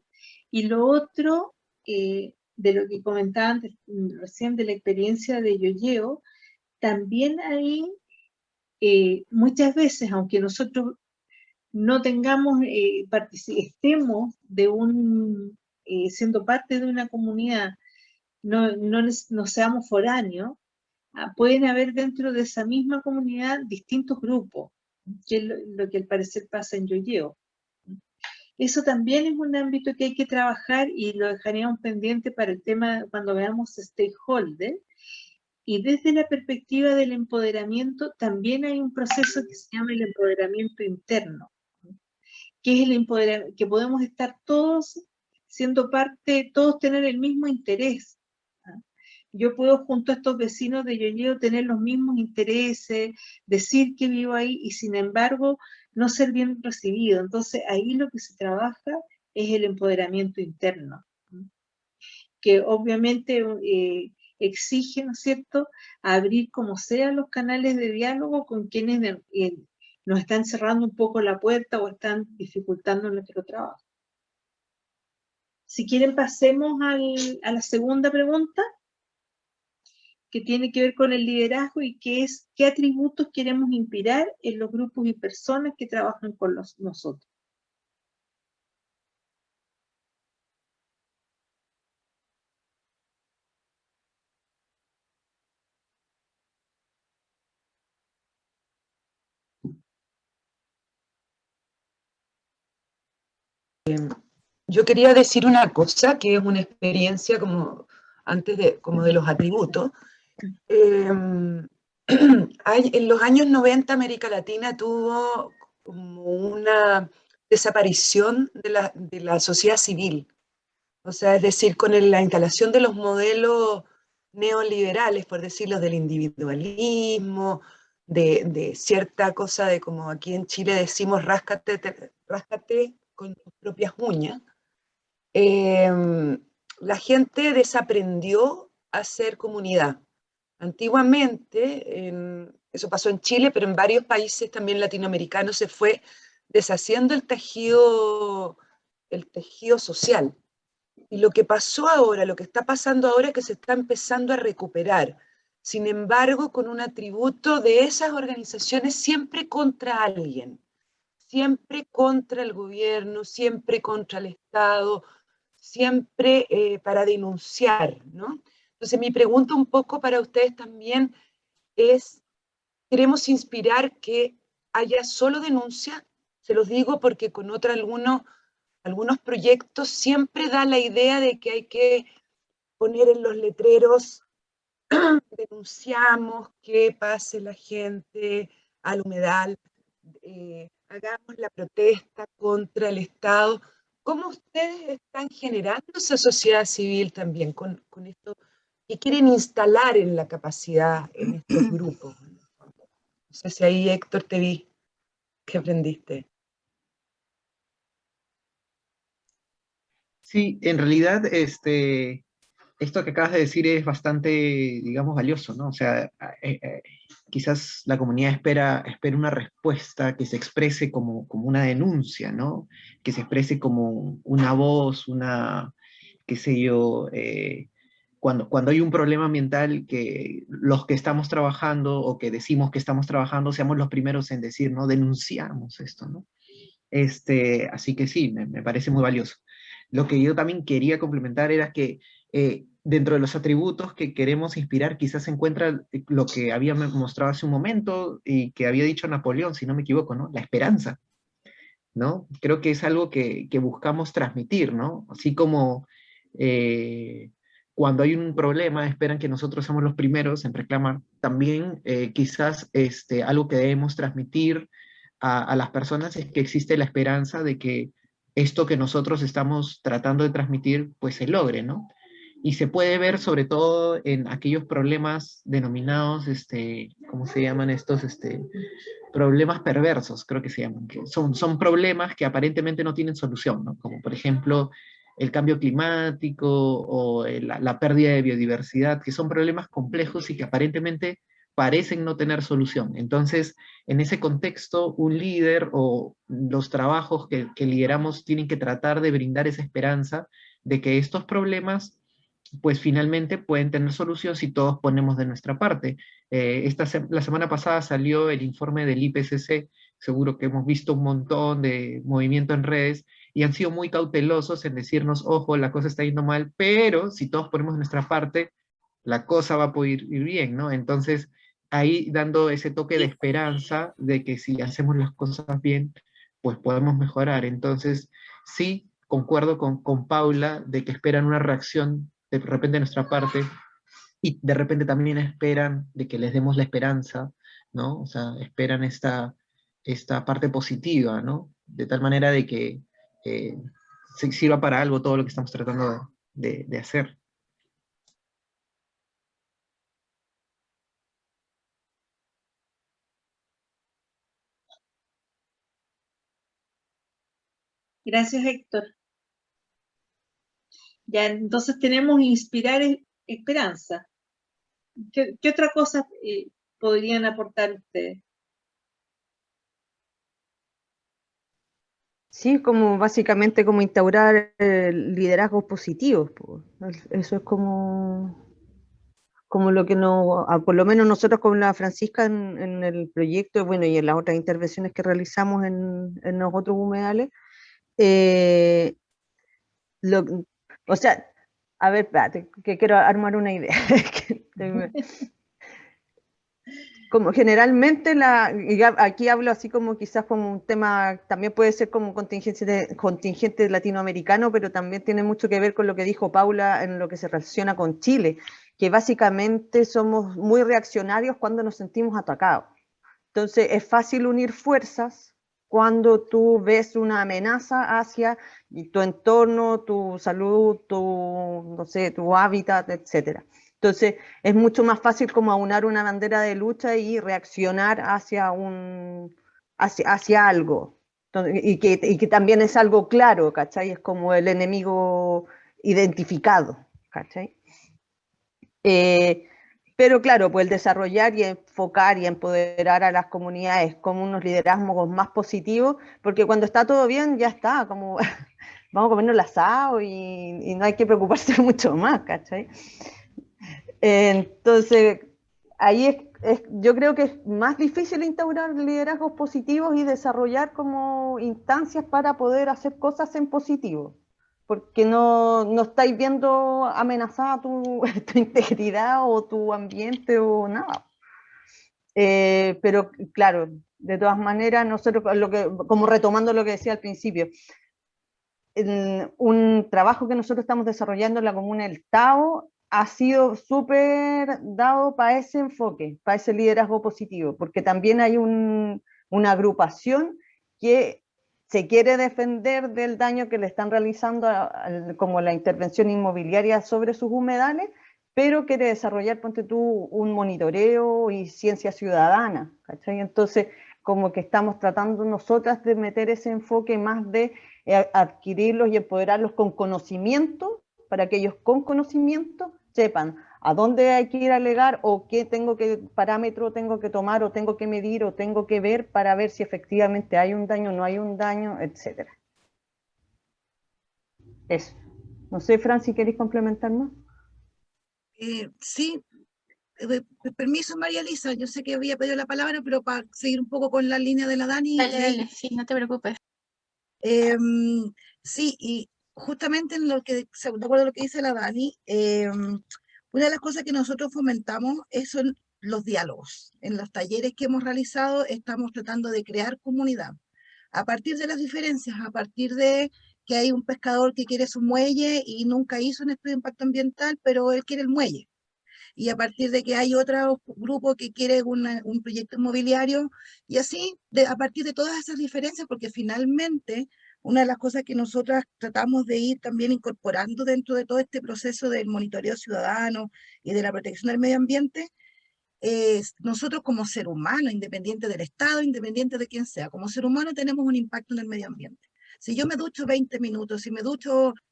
Y lo otro, de lo que comentaba antes, recién de la experiencia de Yoyeo, también ahí muchas veces, aunque nosotros no tengamos, estemos siendo parte de una comunidad, no seamos foráneos, pueden haber dentro de esa misma comunidad distintos grupos, que es lo que al parecer pasa en Yoyeo. Eso también es un ámbito que hay que trabajar y lo dejaríamos pendiente para el tema cuando veamos stakeholder. Y desde la perspectiva del empoderamiento, también hay un proceso que se llama el empoderamiento interno, que es el empoderamiento, que podemos estar todos siendo parte, todos tener el mismo interés. Yo puedo junto a estos vecinos de Yoyeo tener los mismos intereses, decir que vivo ahí y sin embargo no ser bien recibido. Entonces ahí lo que se trabaja es el empoderamiento interno, que obviamente exige, ¿no es cierto?, abrir como sea los canales de diálogo con quienes nos están cerrando un poco la puerta o están dificultando nuestro trabajo. Si quieren, pasemos a la segunda pregunta, que tiene que ver con el liderazgo y que es qué atributos queremos inspirar en los grupos y personas que trabajan con nosotros. Yo quería decir una cosa que es una experiencia como antes como de los atributos. En los años 90 América Latina tuvo como una desaparición de la sociedad civil. O sea, es decir, con la instalación de los modelos neoliberales, por decirlo, del individualismo, de cierta cosa de como aquí en Chile decimos ráscate con tus propias uñas. La gente desaprendió a ser comunidad. Antiguamente, eso pasó en Chile, pero en varios países también latinoamericanos se fue deshaciendo el tejido social. Y lo que pasó ahora, lo que está pasando ahora es que se está empezando a recuperar. Sin embargo, con un atributo de esas organizaciones siempre contra alguien, siempre contra el gobierno, siempre contra el Estado, siempre para denunciar, ¿no? Entonces mi pregunta un poco para ustedes también es, ¿queremos inspirar que haya solo denuncia? Se los digo porque con algunos proyectos siempre da la idea de que hay que poner en los letreros, denunciamos que pase la gente al humedal, hagamos la protesta contra el Estado. ¿Cómo ustedes están generando esa sociedad civil también con esto que quieren instalar en la capacidad en estos grupos? No sé si ahí, Héctor, te vi que aprendiste. Sí, en realidad, esto que acabas de decir es bastante, digamos, valioso, ¿no? O sea, quizás la comunidad espera una respuesta que se exprese como una denuncia, ¿no? Que se exprese como una voz, qué sé yo, cuando hay un problema ambiental, que los que estamos trabajando o que decimos que estamos trabajando seamos los primeros en decir, ¿no? Denunciamos esto, ¿no? Así que sí, me parece muy valioso. Lo que yo también quería complementar era que dentro de los atributos que queremos inspirar, quizás se encuentra lo que había mostrado hace un momento y que había dicho Napoleón, si no me equivoco, ¿no? La esperanza, ¿no? Creo que es algo que buscamos transmitir, ¿no? Así como cuando hay un problema esperan que nosotros somos los primeros en reclamar, también quizás algo que debemos transmitir a las personas es que existe la esperanza de que esto que nosotros estamos tratando de transmitir, pues se logre, ¿no? Y se puede ver sobre todo en aquellos problemas denominados, ¿cómo se llaman estos? Problemas perversos, creo que se llaman, que son problemas que aparentemente no tienen solución, ¿no? Como por ejemplo el cambio climático o la pérdida de biodiversidad, que son problemas complejos y que aparentemente parecen no tener solución. Entonces, en ese contexto, un líder o los trabajos que lideramos tienen que tratar de brindar esa esperanza de que estos problemas pues finalmente pueden tener solución si todos ponemos de nuestra parte. La semana pasada salió el informe del IPCC, seguro que hemos visto un montón de movimiento en redes y han sido muy cautelosos en decirnos, ojo, la cosa está yendo mal, pero si todos ponemos de nuestra parte, la cosa va a poder ir bien, ¿no? Entonces, ahí dando ese toque de esperanza de que si hacemos las cosas bien, pues podemos mejorar. Entonces, sí, concuerdo con Paula de que esperan una reacción de repente de nuestra parte y de repente también esperan de que les demos la esperanza, ¿no? O sea, esperan esta parte positiva, ¿no? De tal manera de que se sirva para algo todo lo que estamos tratando de hacer. Gracias, Héctor. Ya, entonces tenemos inspirar esperanza. ¿Qué otra cosa podrían aportar ustedes? Sí, como básicamente como instaurar liderazgos positivos, po. Eso es como lo que no, por lo menos nosotros con la Francisca en el proyecto, bueno, y en las otras intervenciones que realizamos en los otros humedales, eh, lo, o sea, a ver, espérate, que quiero armar una idea. Como generalmente aquí hablo así como quizás como un tema, también puede ser como contingente latinoamericano, pero también tiene mucho que ver con lo que dijo Paula en lo que se relaciona con Chile, que básicamente somos muy reaccionarios cuando nos sentimos atacados. Entonces es fácil unir fuerzas cuando tú ves una amenaza hacia tu entorno, tu salud, no sé, tu hábitat, etcétera. Entonces, es mucho más fácil como aunar una bandera de lucha y reaccionar hacia algo. Entonces, y que también es algo claro, ¿cachai? Es como el enemigo identificado, ¿cachai? Pero claro, pues el desarrollar y enfocar y empoderar a las comunidades como unos liderazgos más positivos, porque cuando está todo bien, ya está, como vamos a comernos el asado y no hay que preocuparse mucho más, ¿cachai? Entonces, ahí yo creo que es más difícil instaurar liderazgos positivos y desarrollar como instancias para poder hacer cosas en positivo, porque no estáis viendo amenazada tu integridad o tu ambiente o nada. Pero claro, de todas maneras, nosotros, como retomando lo que decía al principio, un trabajo que nosotros estamos desarrollando en la comuna del Tao ha sido súper dado para ese enfoque, para ese liderazgo positivo, porque también hay una agrupación que se quiere defender del daño que le están realizando como la intervención inmobiliaria sobre sus humedales, pero quiere desarrollar, ponte tú, un monitoreo y ciencia ciudadana, ¿cachai? Entonces, como que estamos tratando nosotras de meter ese enfoque más de adquirirlos y empoderarlos con conocimiento, para que ellos con conocimiento sepan a dónde hay que ir a alegar o qué parámetro tengo que tomar o tengo que medir o tengo que ver para ver si efectivamente hay un daño, no hay un daño, etc. Eso. No sé, Fran, si queréis complementar más. Sí, permiso, María Elisa, yo sé que había pedido la palabra, pero para seguir un poco con la línea de la Dani. Dale, sí, no te preocupes. Sí, y justamente en lo que, de acuerdo a lo que dice la Dani, una de las cosas que nosotros fomentamos son los diálogos. En los talleres que hemos realizado estamos tratando de crear comunidad. A partir de las diferencias, a partir de que hay un pescador que quiere su muelle y nunca hizo un estudio de impacto ambiental, pero él quiere el muelle. Y a partir de que hay otro grupo que quiere un proyecto inmobiliario, y así, a partir de todas esas diferencias, porque finalmente una de las cosas que nosotras tratamos de ir también incorporando dentro de todo este proceso del monitoreo ciudadano y de la protección del medio ambiente, es nosotros como ser humano, independiente del Estado, independiente de quién sea, como ser humano tenemos un impacto en el medio ambiente. Si yo me ducho 20 minutos,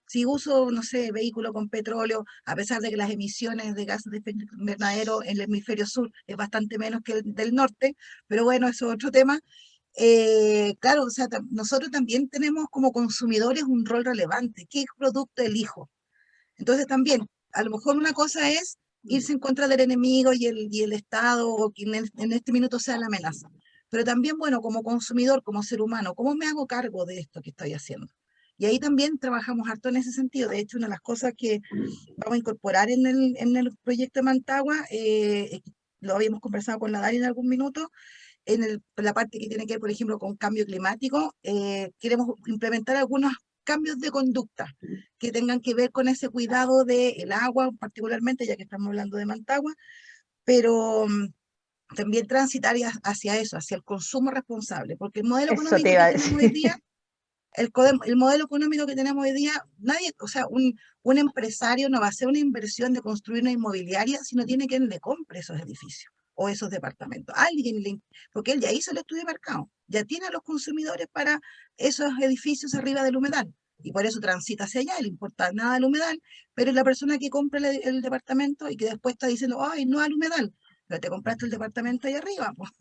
si uso, no sé, vehículo con petróleo, a pesar de que las emisiones de gases de efecto invernadero en el hemisferio sur es bastante menos que el del norte, pero bueno, eso es otro tema. Claro, o sea, nosotros también tenemos como consumidores un rol relevante. ¿Qué producto elijo? Entonces también, a lo mejor una cosa es irse en contra del enemigo y el Estado, o quien en este minuto sea la amenaza. Pero también, bueno, como consumidor, como ser humano, ¿cómo me hago cargo de esto que estoy haciendo? Y ahí también trabajamos harto en ese sentido. De hecho, una de las cosas que vamos a incorporar en el proyecto de Mantagua, lo habíamos conversado con la Dari en algún minuto, en la parte que tiene que ver, por ejemplo, con cambio climático, queremos implementar algunos cambios de conducta que tengan que ver con ese cuidado del agua, particularmente, ya que estamos hablando de Mantagua, pero también transitar hacia eso, hacia el consumo responsable, porque el modelo Eso económico te iba a que tenemos hoy decir. día, el modelo económico que tenemos hoy día, nadie, o sea, un empresario no va a hacer una inversión de construir una inmobiliaria si no tiene quien le compre esos edificios o esos departamentos. Porque él ya hizo el estudio de mercado, ya tiene a los consumidores para esos edificios arriba del humedal. y por eso transita hacia allá, le importa nada el humedal, pero es la persona que compra el departamento y que después está diciendo, ay, no al humedal, pero te compraste el departamento ahí arriba, pues.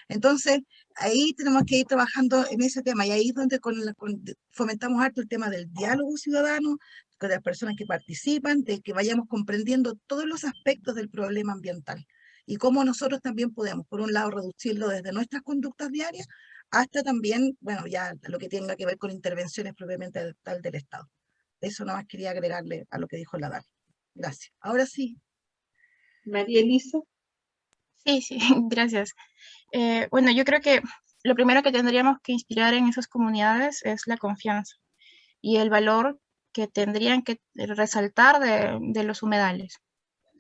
Entonces, ahí tenemos que ir trabajando en ese tema, y ahí es donde fomentamos harto el tema del diálogo ciudadano, con las personas que participan, de que vayamos comprendiendo todos los aspectos del problema ambiental, y cómo nosotros también podemos, por un lado, reducirlo desde nuestras conductas diarias, hasta también, bueno, ya lo que tenga que ver con intervenciones propiamente tal del Estado. Eso nada más quería agregarle a lo que dijo la Dani. Gracias. Ahora sí. María Elisa. Sí, sí, gracias. Bueno, yo creo que lo primero que tendríamos que inspirar en esas comunidades es la confianza y el valor que tendrían que resaltar de los humedales,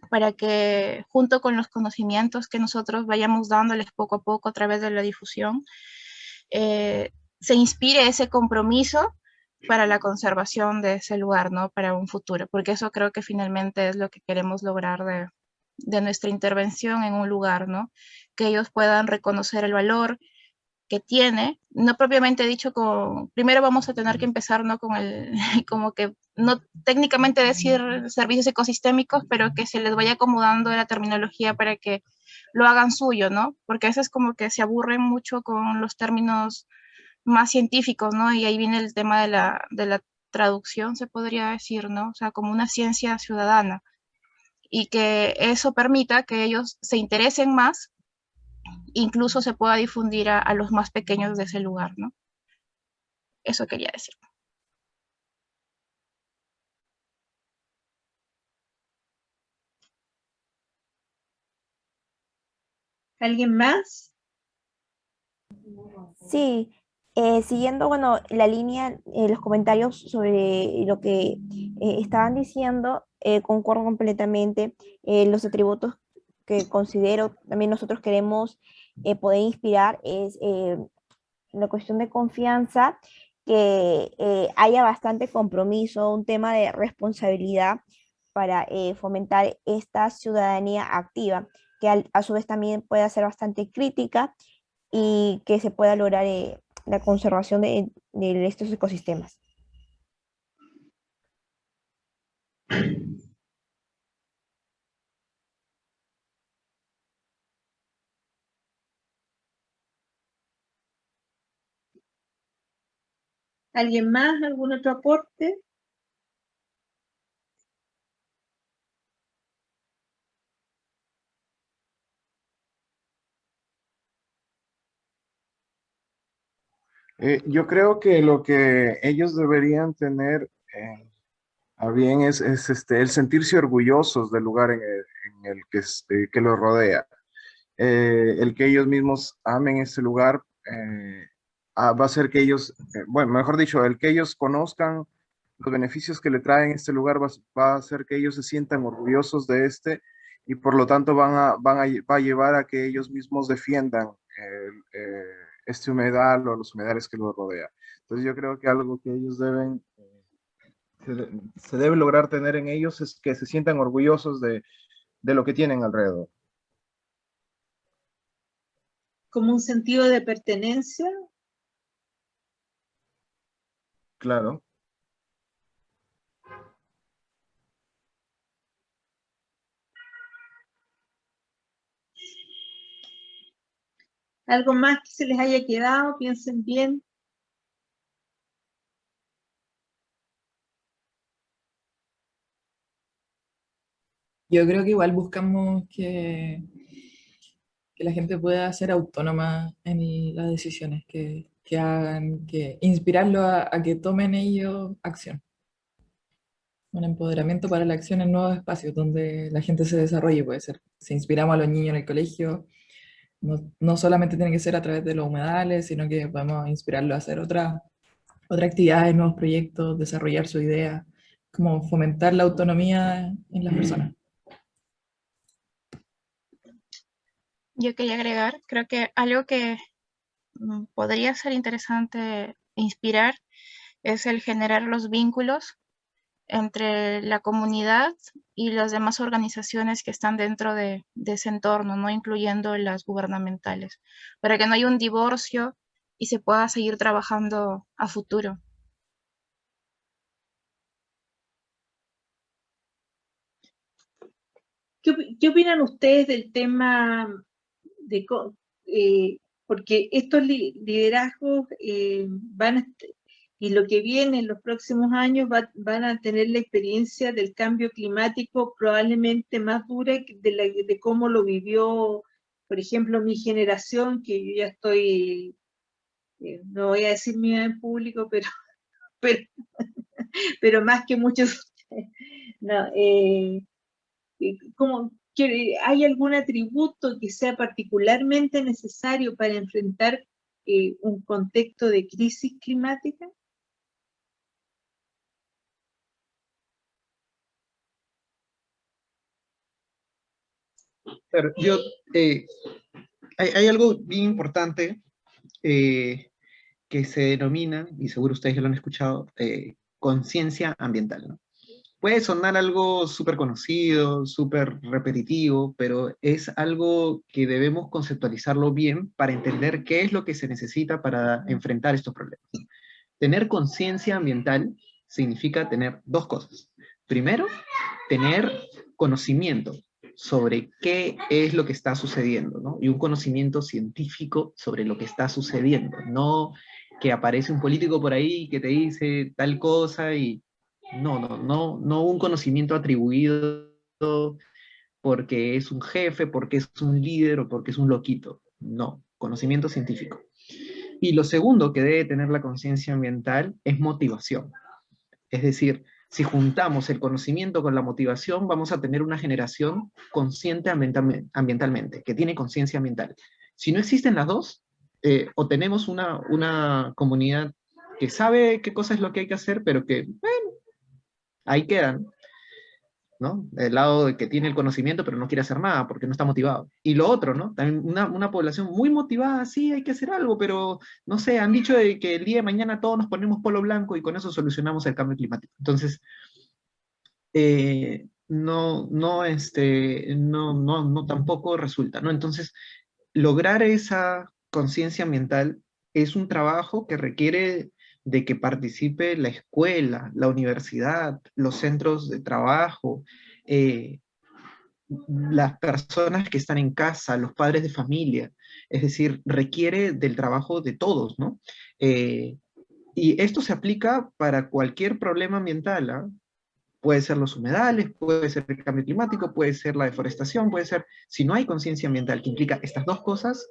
para que junto con los conocimientos que nosotros vayamos dándoles poco a poco a través de la difusión, se inspire ese compromiso para la conservación de ese lugar, ¿no? Para un futuro, porque eso creo que finalmente es lo que queremos lograr de nuestra intervención en un lugar, ¿no? Que ellos puedan reconocer el valor que tiene, no propiamente dicho con, primero vamos a tener que empezar, ¿no? Con el, como que, no técnicamente decir servicios ecosistémicos, pero que se les vaya acomodando la terminología para que lo hagan suyo, ¿no? Porque a veces como que se aburren mucho con los términos más científicos, ¿no? Y ahí viene el tema de la traducción, se podría decir, ¿no? O sea, como una ciencia ciudadana, y que eso permita que ellos se interesen más, incluso se pueda difundir a los más pequeños de ese lugar, ¿no? Eso quería decir. ¿Alguien más? Sí, siguiendo, bueno, la línea, los comentarios sobre lo que estaban diciendo, concuerdo completamente. Los atributos que considero también nosotros queremos poder inspirar es la cuestión de confianza, que haya bastante compromiso, un tema de responsabilidad para fomentar esta ciudadanía activa, que a su vez también pueda ser bastante crítica y que se pueda lograr la conservación de estos ecosistemas. ¿Alguien más? ¿Algún otro aporte? Yo creo que lo que ellos deberían tener a bien es el sentirse orgullosos del lugar en el que los rodea. El que ellos mismos amen ese lugar va a hacer que ellos, bueno, mejor dicho, el que ellos conozcan los beneficios que le traen este lugar va a hacer que ellos se sientan orgullosos de este, y por lo tanto va a llevar a que ellos mismos defiendan este humedal o los humedales que los rodea. Entonces yo creo que algo que ellos deben, se debe lograr tener en ellos es que se sientan orgullosos de lo que tienen alrededor. ¿Como un sentido de pertenencia? Claro. ¿Algo más que se les haya quedado? Piensen bien. Yo creo que igual buscamos que la gente pueda ser autónoma en las decisiones que hagan, que inspirarlo a que tomen ellos acción. Un empoderamiento para la acción en nuevos espacios donde la gente se desarrolle, puede ser. Si inspiramos a los niños en el colegio, no solamente tiene que ser a través de los humedales, sino que podemos inspirarlos a hacer otras actividades, nuevos proyectos, desarrollar su idea, como fomentar la autonomía en las personas. Yo quería agregar, creo que algo que podría ser interesante inspirar es el generar los vínculos entre la comunidad y las demás organizaciones que están dentro de ese entorno, no incluyendo las gubernamentales, para que no haya un divorcio y se pueda seguir trabajando a futuro. ¿Qué opinan ustedes del tema de porque estos liderazgos y lo que viene en los próximos años van a tener la experiencia del cambio climático probablemente más dura de cómo lo vivió, por ejemplo, mi generación, que yo ya estoy, no voy a decir mi edad en público, pero, pero más que muchos. No, ¿hay algún atributo que sea particularmente necesario para enfrentar un contexto de crisis climática? Claro, hay algo bien importante que se denomina, y seguro ustedes ya lo han escuchado, conciencia ambiental, ¿no? Puede sonar algo súper conocido, súper repetitivo, pero es algo que debemos conceptualizarlo bien para entender qué es lo que se necesita para enfrentar estos problemas. Tener conciencia ambiental significa tener dos cosas. Primero, tener conocimiento sobre qué es lo que está sucediendo, ¿no? Y un conocimiento científico sobre lo que está sucediendo, no que aparece un político por ahí que te dice tal cosa y no un conocimiento atribuido porque es un jefe, porque es un líder o porque es un loquito. No, conocimiento científico. Y lo segundo que debe tener la conciencia ambiental es motivación. Es decir, si juntamos el conocimiento con la motivación, vamos a tener una generación consciente ambientalmente, que tiene conciencia ambiental. Si no existen las dos, o tenemos una comunidad que sabe qué cosa es lo que hay que hacer, pero que, bueno, ahí quedan, ¿no? El lado de que tiene el conocimiento, pero no quiere hacer nada porque no está motivado. Y lo otro, ¿no? También una población muy motivada, sí, hay que hacer algo, pero, no sé, han dicho de que el día de mañana todos nos ponemos polo blanco y con eso solucionamos el cambio climático. Entonces, no tampoco resulta, ¿no? Entonces, lograr esa conciencia ambiental es un trabajo que requiere de que participe la escuela, la universidad, los centros de trabajo, las personas que están en casa, los padres de familia. Es decir, requiere del trabajo de todos, ¿no? Y esto se aplica para cualquier problema ambiental, ¿ah? Puede ser los humedales, puede ser el cambio climático, puede ser la deforestación, puede ser, si no hay conciencia ambiental que implica estas dos cosas,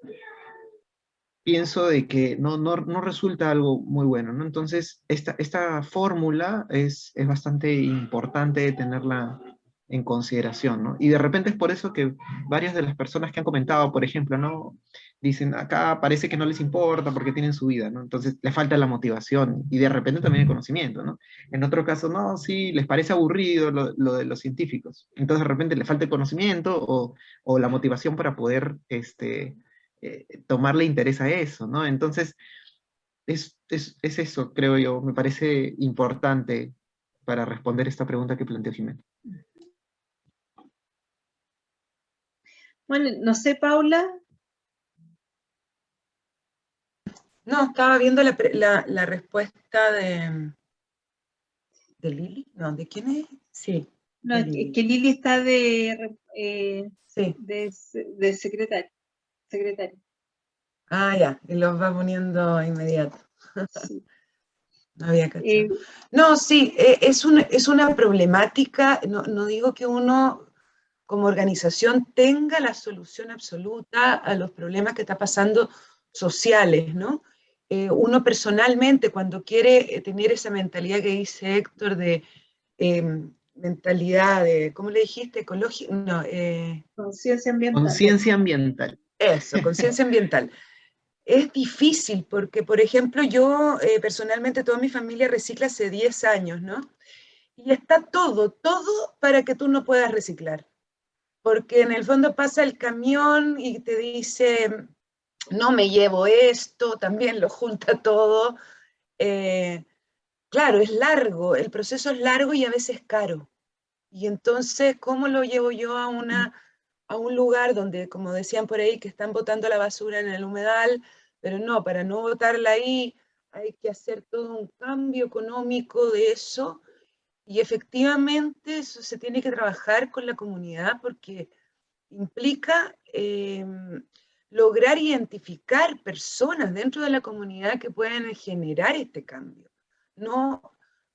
pienso de que no resulta algo muy bueno, ¿no? Entonces, esta fórmula es bastante importante tenerla en consideración, ¿no? Y de repente es por eso que varias de las personas que han comentado, por ejemplo, ¿no? Dicen, acá parece que no les importa porque tienen su vida, ¿no? Entonces, les falta la motivación y de repente también el conocimiento, ¿no? En otro caso, no, sí, les parece aburrido lo de los científicos. Entonces, de repente les falta el conocimiento o la motivación para poder, tomarle interés a eso, ¿no? Entonces, es eso, creo yo, me parece importante para responder esta pregunta que planteó Jimena. Bueno, no sé, Paula. No, estaba viendo la respuesta de Lili. No, ¿de quién es? Sí. No, es que Lili está Sí. de secretaria. Ah, ya, y los va poniendo inmediato. Sí. No había cachado. No, sí, es una problemática, no digo que uno como organización tenga la solución absoluta a los problemas que está pasando sociales, ¿no? Uno personalmente cuando quiere tener esa mentalidad que dice Héctor de mentalidad de, ¿cómo le dijiste? Ecológica, no. Conciencia ambiental. Conciencia ambiental. Eso, conciencia ambiental. Es difícil porque, por ejemplo, yo personalmente toda mi familia recicla hace 10 años, ¿no? Y está todo para que tú no puedas reciclar. Porque en el fondo pasa el camión y te dice, no me llevo esto, también lo junta todo. Claro, es largo, el proceso es largo y a veces caro. Y entonces, ¿cómo lo llevo yo a un lugar donde, como decían por ahí, que están botando la basura en el humedal? Pero no, para no botarla ahí hay que hacer todo un cambio económico de eso. Y efectivamente eso se tiene que trabajar con la comunidad porque implica lograr identificar personas dentro de la comunidad que pueden generar este cambio. No,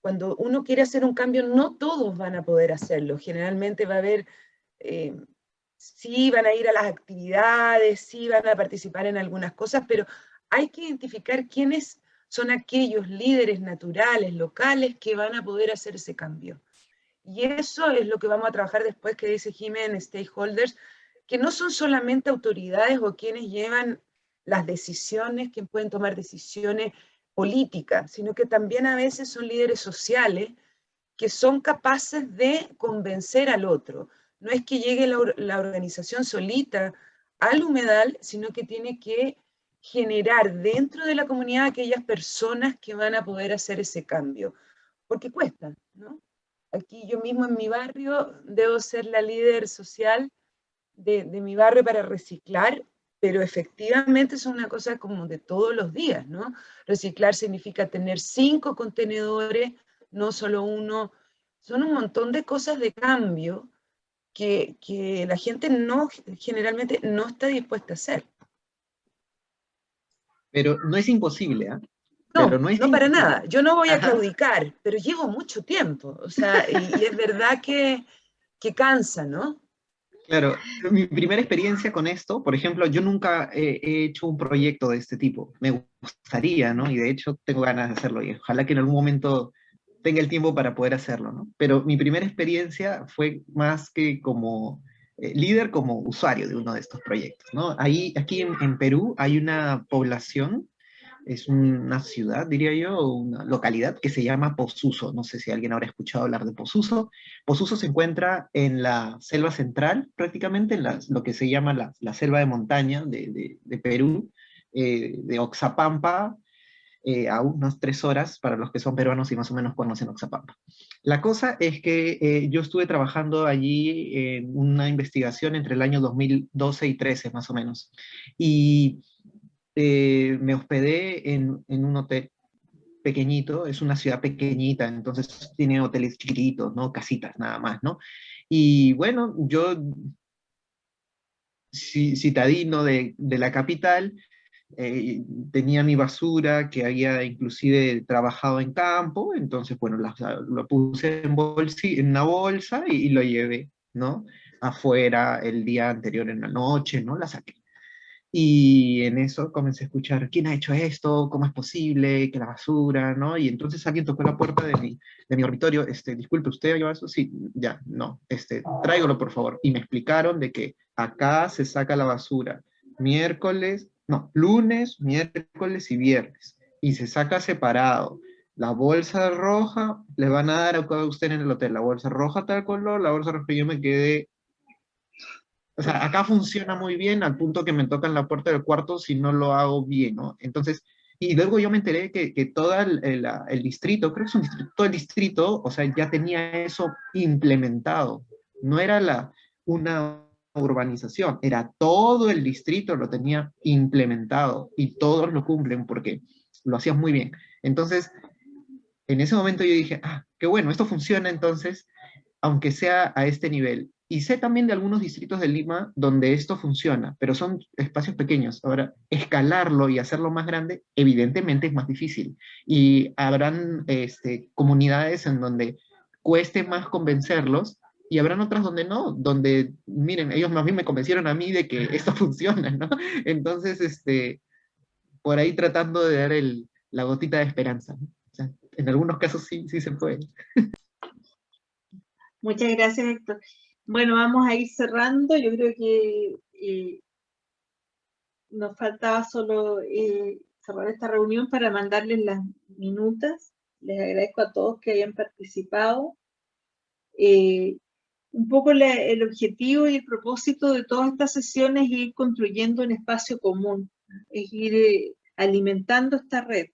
cuando uno quiere hacer un cambio, no todos van a poder hacerlo. Generalmente va a haber, sí van a ir a las actividades, sí van a participar en algunas cosas, pero hay que identificar quiénes son aquellos líderes naturales, locales, que van a poder hacer ese cambio. Y eso es lo que vamos a trabajar después, que dice Jiménez, stakeholders, que no son solamente autoridades o quienes llevan las decisiones, quienes pueden tomar decisiones políticas, sino que también a veces son líderes sociales que son capaces de convencer al otro. No es que llegue la organización solita al humedal, sino que tiene que generar dentro de la comunidad aquellas personas que van a poder hacer ese cambio, porque cuesta, ¿no? Aquí yo mismo en mi barrio debo ser la líder social de mi barrio para reciclar, pero efectivamente es una cosa como de todos los días, ¿no? Reciclar significa tener 5 contenedores, no solo uno. Son un montón de cosas de cambio que la gente generalmente no está dispuesta a hacer. Pero no es imposible, ¿ah? No, Pero no es no para imposible. nada. Yo no voy a Ajá. claudicar, pero llevo mucho tiempo. O sea, y es verdad que cansa, ¿no? Claro, mi primera experiencia con esto, por ejemplo, yo nunca he hecho un proyecto de este tipo. Me gustaría, ¿no? Y de hecho tengo ganas de hacerlo y ojalá que en algún momento tenga el tiempo para poder hacerlo, ¿no? Pero mi primera experiencia fue más que como líder, como usuario de uno de estos proyectos, ¿no? Aquí en Perú hay una población, es una ciudad, diría yo, o una localidad que se llama Posuso. No sé si alguien habrá escuchado hablar de Posuso. Posuso se encuentra en la selva central, prácticamente, en lo que se llama la selva de montaña de Perú, de Oxapampa, a unas 3 horas para los que son peruanos y más o menos conocen Oxapampa. La cosa es que yo estuve trabajando allí en una investigación entre el año 2012 y 13 más o menos. Y me hospedé en un hotel pequeñito, es una ciudad pequeñita, entonces tiene hoteles chiquititos, ¿no? Casitas nada más, ¿no? Y bueno, yo, citadino de la capital, tenía mi basura que había inclusive trabajado en campo, entonces, bueno, lo puse en una bolsa y lo llevé, ¿no? Afuera el día anterior en la noche, ¿no? La saqué. Y en eso comencé a escuchar, ¿quién ha hecho esto? ¿Cómo es posible? Que la basura, ¿no? Y entonces alguien tocó la puerta de mi dormitorio, disculpe, ¿usted ha llevado eso? Sí, ya, no, tráigalo por favor. Y me explicaron de que acá se saca la basura lunes, miércoles y viernes. Y se saca separado. La bolsa roja le van a dar a usted en el hotel, la bolsa roja tal color, la bolsa roja, yo me quedé. O sea, acá funciona muy bien al punto que me tocan la puerta del cuarto si no lo hago bien, ¿no? Entonces, y luego yo me enteré que todo el distrito, creo que es un distrito, todo el distrito, o sea, ya tenía eso implementado. No era una urbanización, era todo el distrito lo tenía implementado y todos lo cumplen porque lo hacían muy bien. Entonces, en ese momento yo dije, qué bueno, esto funciona entonces, aunque sea a este nivel. Y sé también de algunos distritos de Lima donde esto funciona, pero son espacios pequeños. Ahora, escalarlo y hacerlo más grande, evidentemente es más difícil. Y habrán comunidades en donde cueste más convencerlos y habrán otras donde no, donde, miren, ellos más bien me convencieron a mí de que esto funciona, ¿no? Entonces, por ahí tratando de dar la gotita de esperanza, ¿no? O sea, en algunos casos sí se puede. Muchas gracias, Héctor. Bueno, vamos a ir cerrando. Yo creo que nos faltaba solo cerrar esta reunión para mandarles las minutas. Les agradezco a todos que hayan participado. Un poco el objetivo y el propósito de todas estas sesiones es ir construyendo un espacio común, es ir alimentando esta red.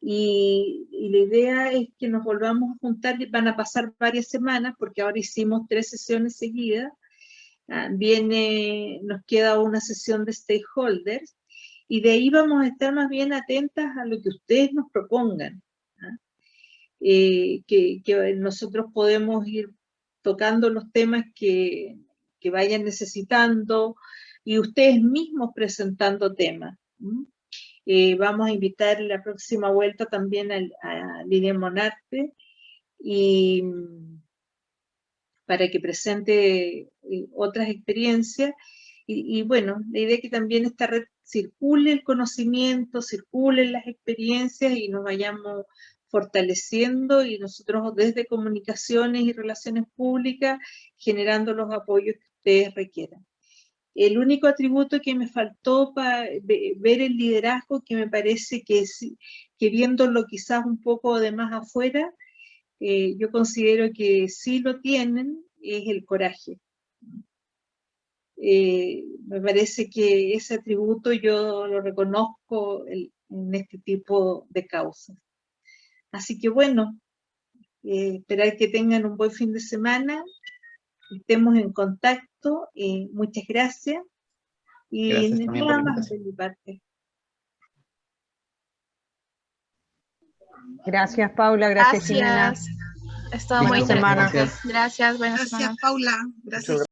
Y la idea es que nos volvamos a juntar, van a pasar varias semanas, porque ahora hicimos 3 sesiones seguidas, nos queda una sesión de stakeholders, y de ahí vamos a estar más bien atentas a lo que ustedes nos propongan. que nosotros podemos ir tocando los temas que vayan necesitando y ustedes mismos presentando temas. Vamos a invitar la próxima vuelta también a Lilian Monarte y para que presente otras experiencias. Y bueno, la idea es que también esta red circule el conocimiento, circulen las experiencias y nos vayamos fortaleciendo y nosotros desde comunicaciones y relaciones públicas generando los apoyos que ustedes requieran. El único atributo que me faltó para ver el liderazgo, que me parece que viéndolo quizás un poco de más afuera, yo considero que sí lo tienen, es el coraje. Me parece que ese atributo yo lo reconozco en este tipo de causas. Así que bueno, esperar que tengan un buen fin de semana, estemos en contacto, muchas gracias y Gracias también por nada la más invitación. de mi parte. Gracias, Paula, gracias, Jimena. Gracias. Ha estado muy Listo, muchas interesante. gracias. Gracias, buena semana. Gracias, Paula. Gracias.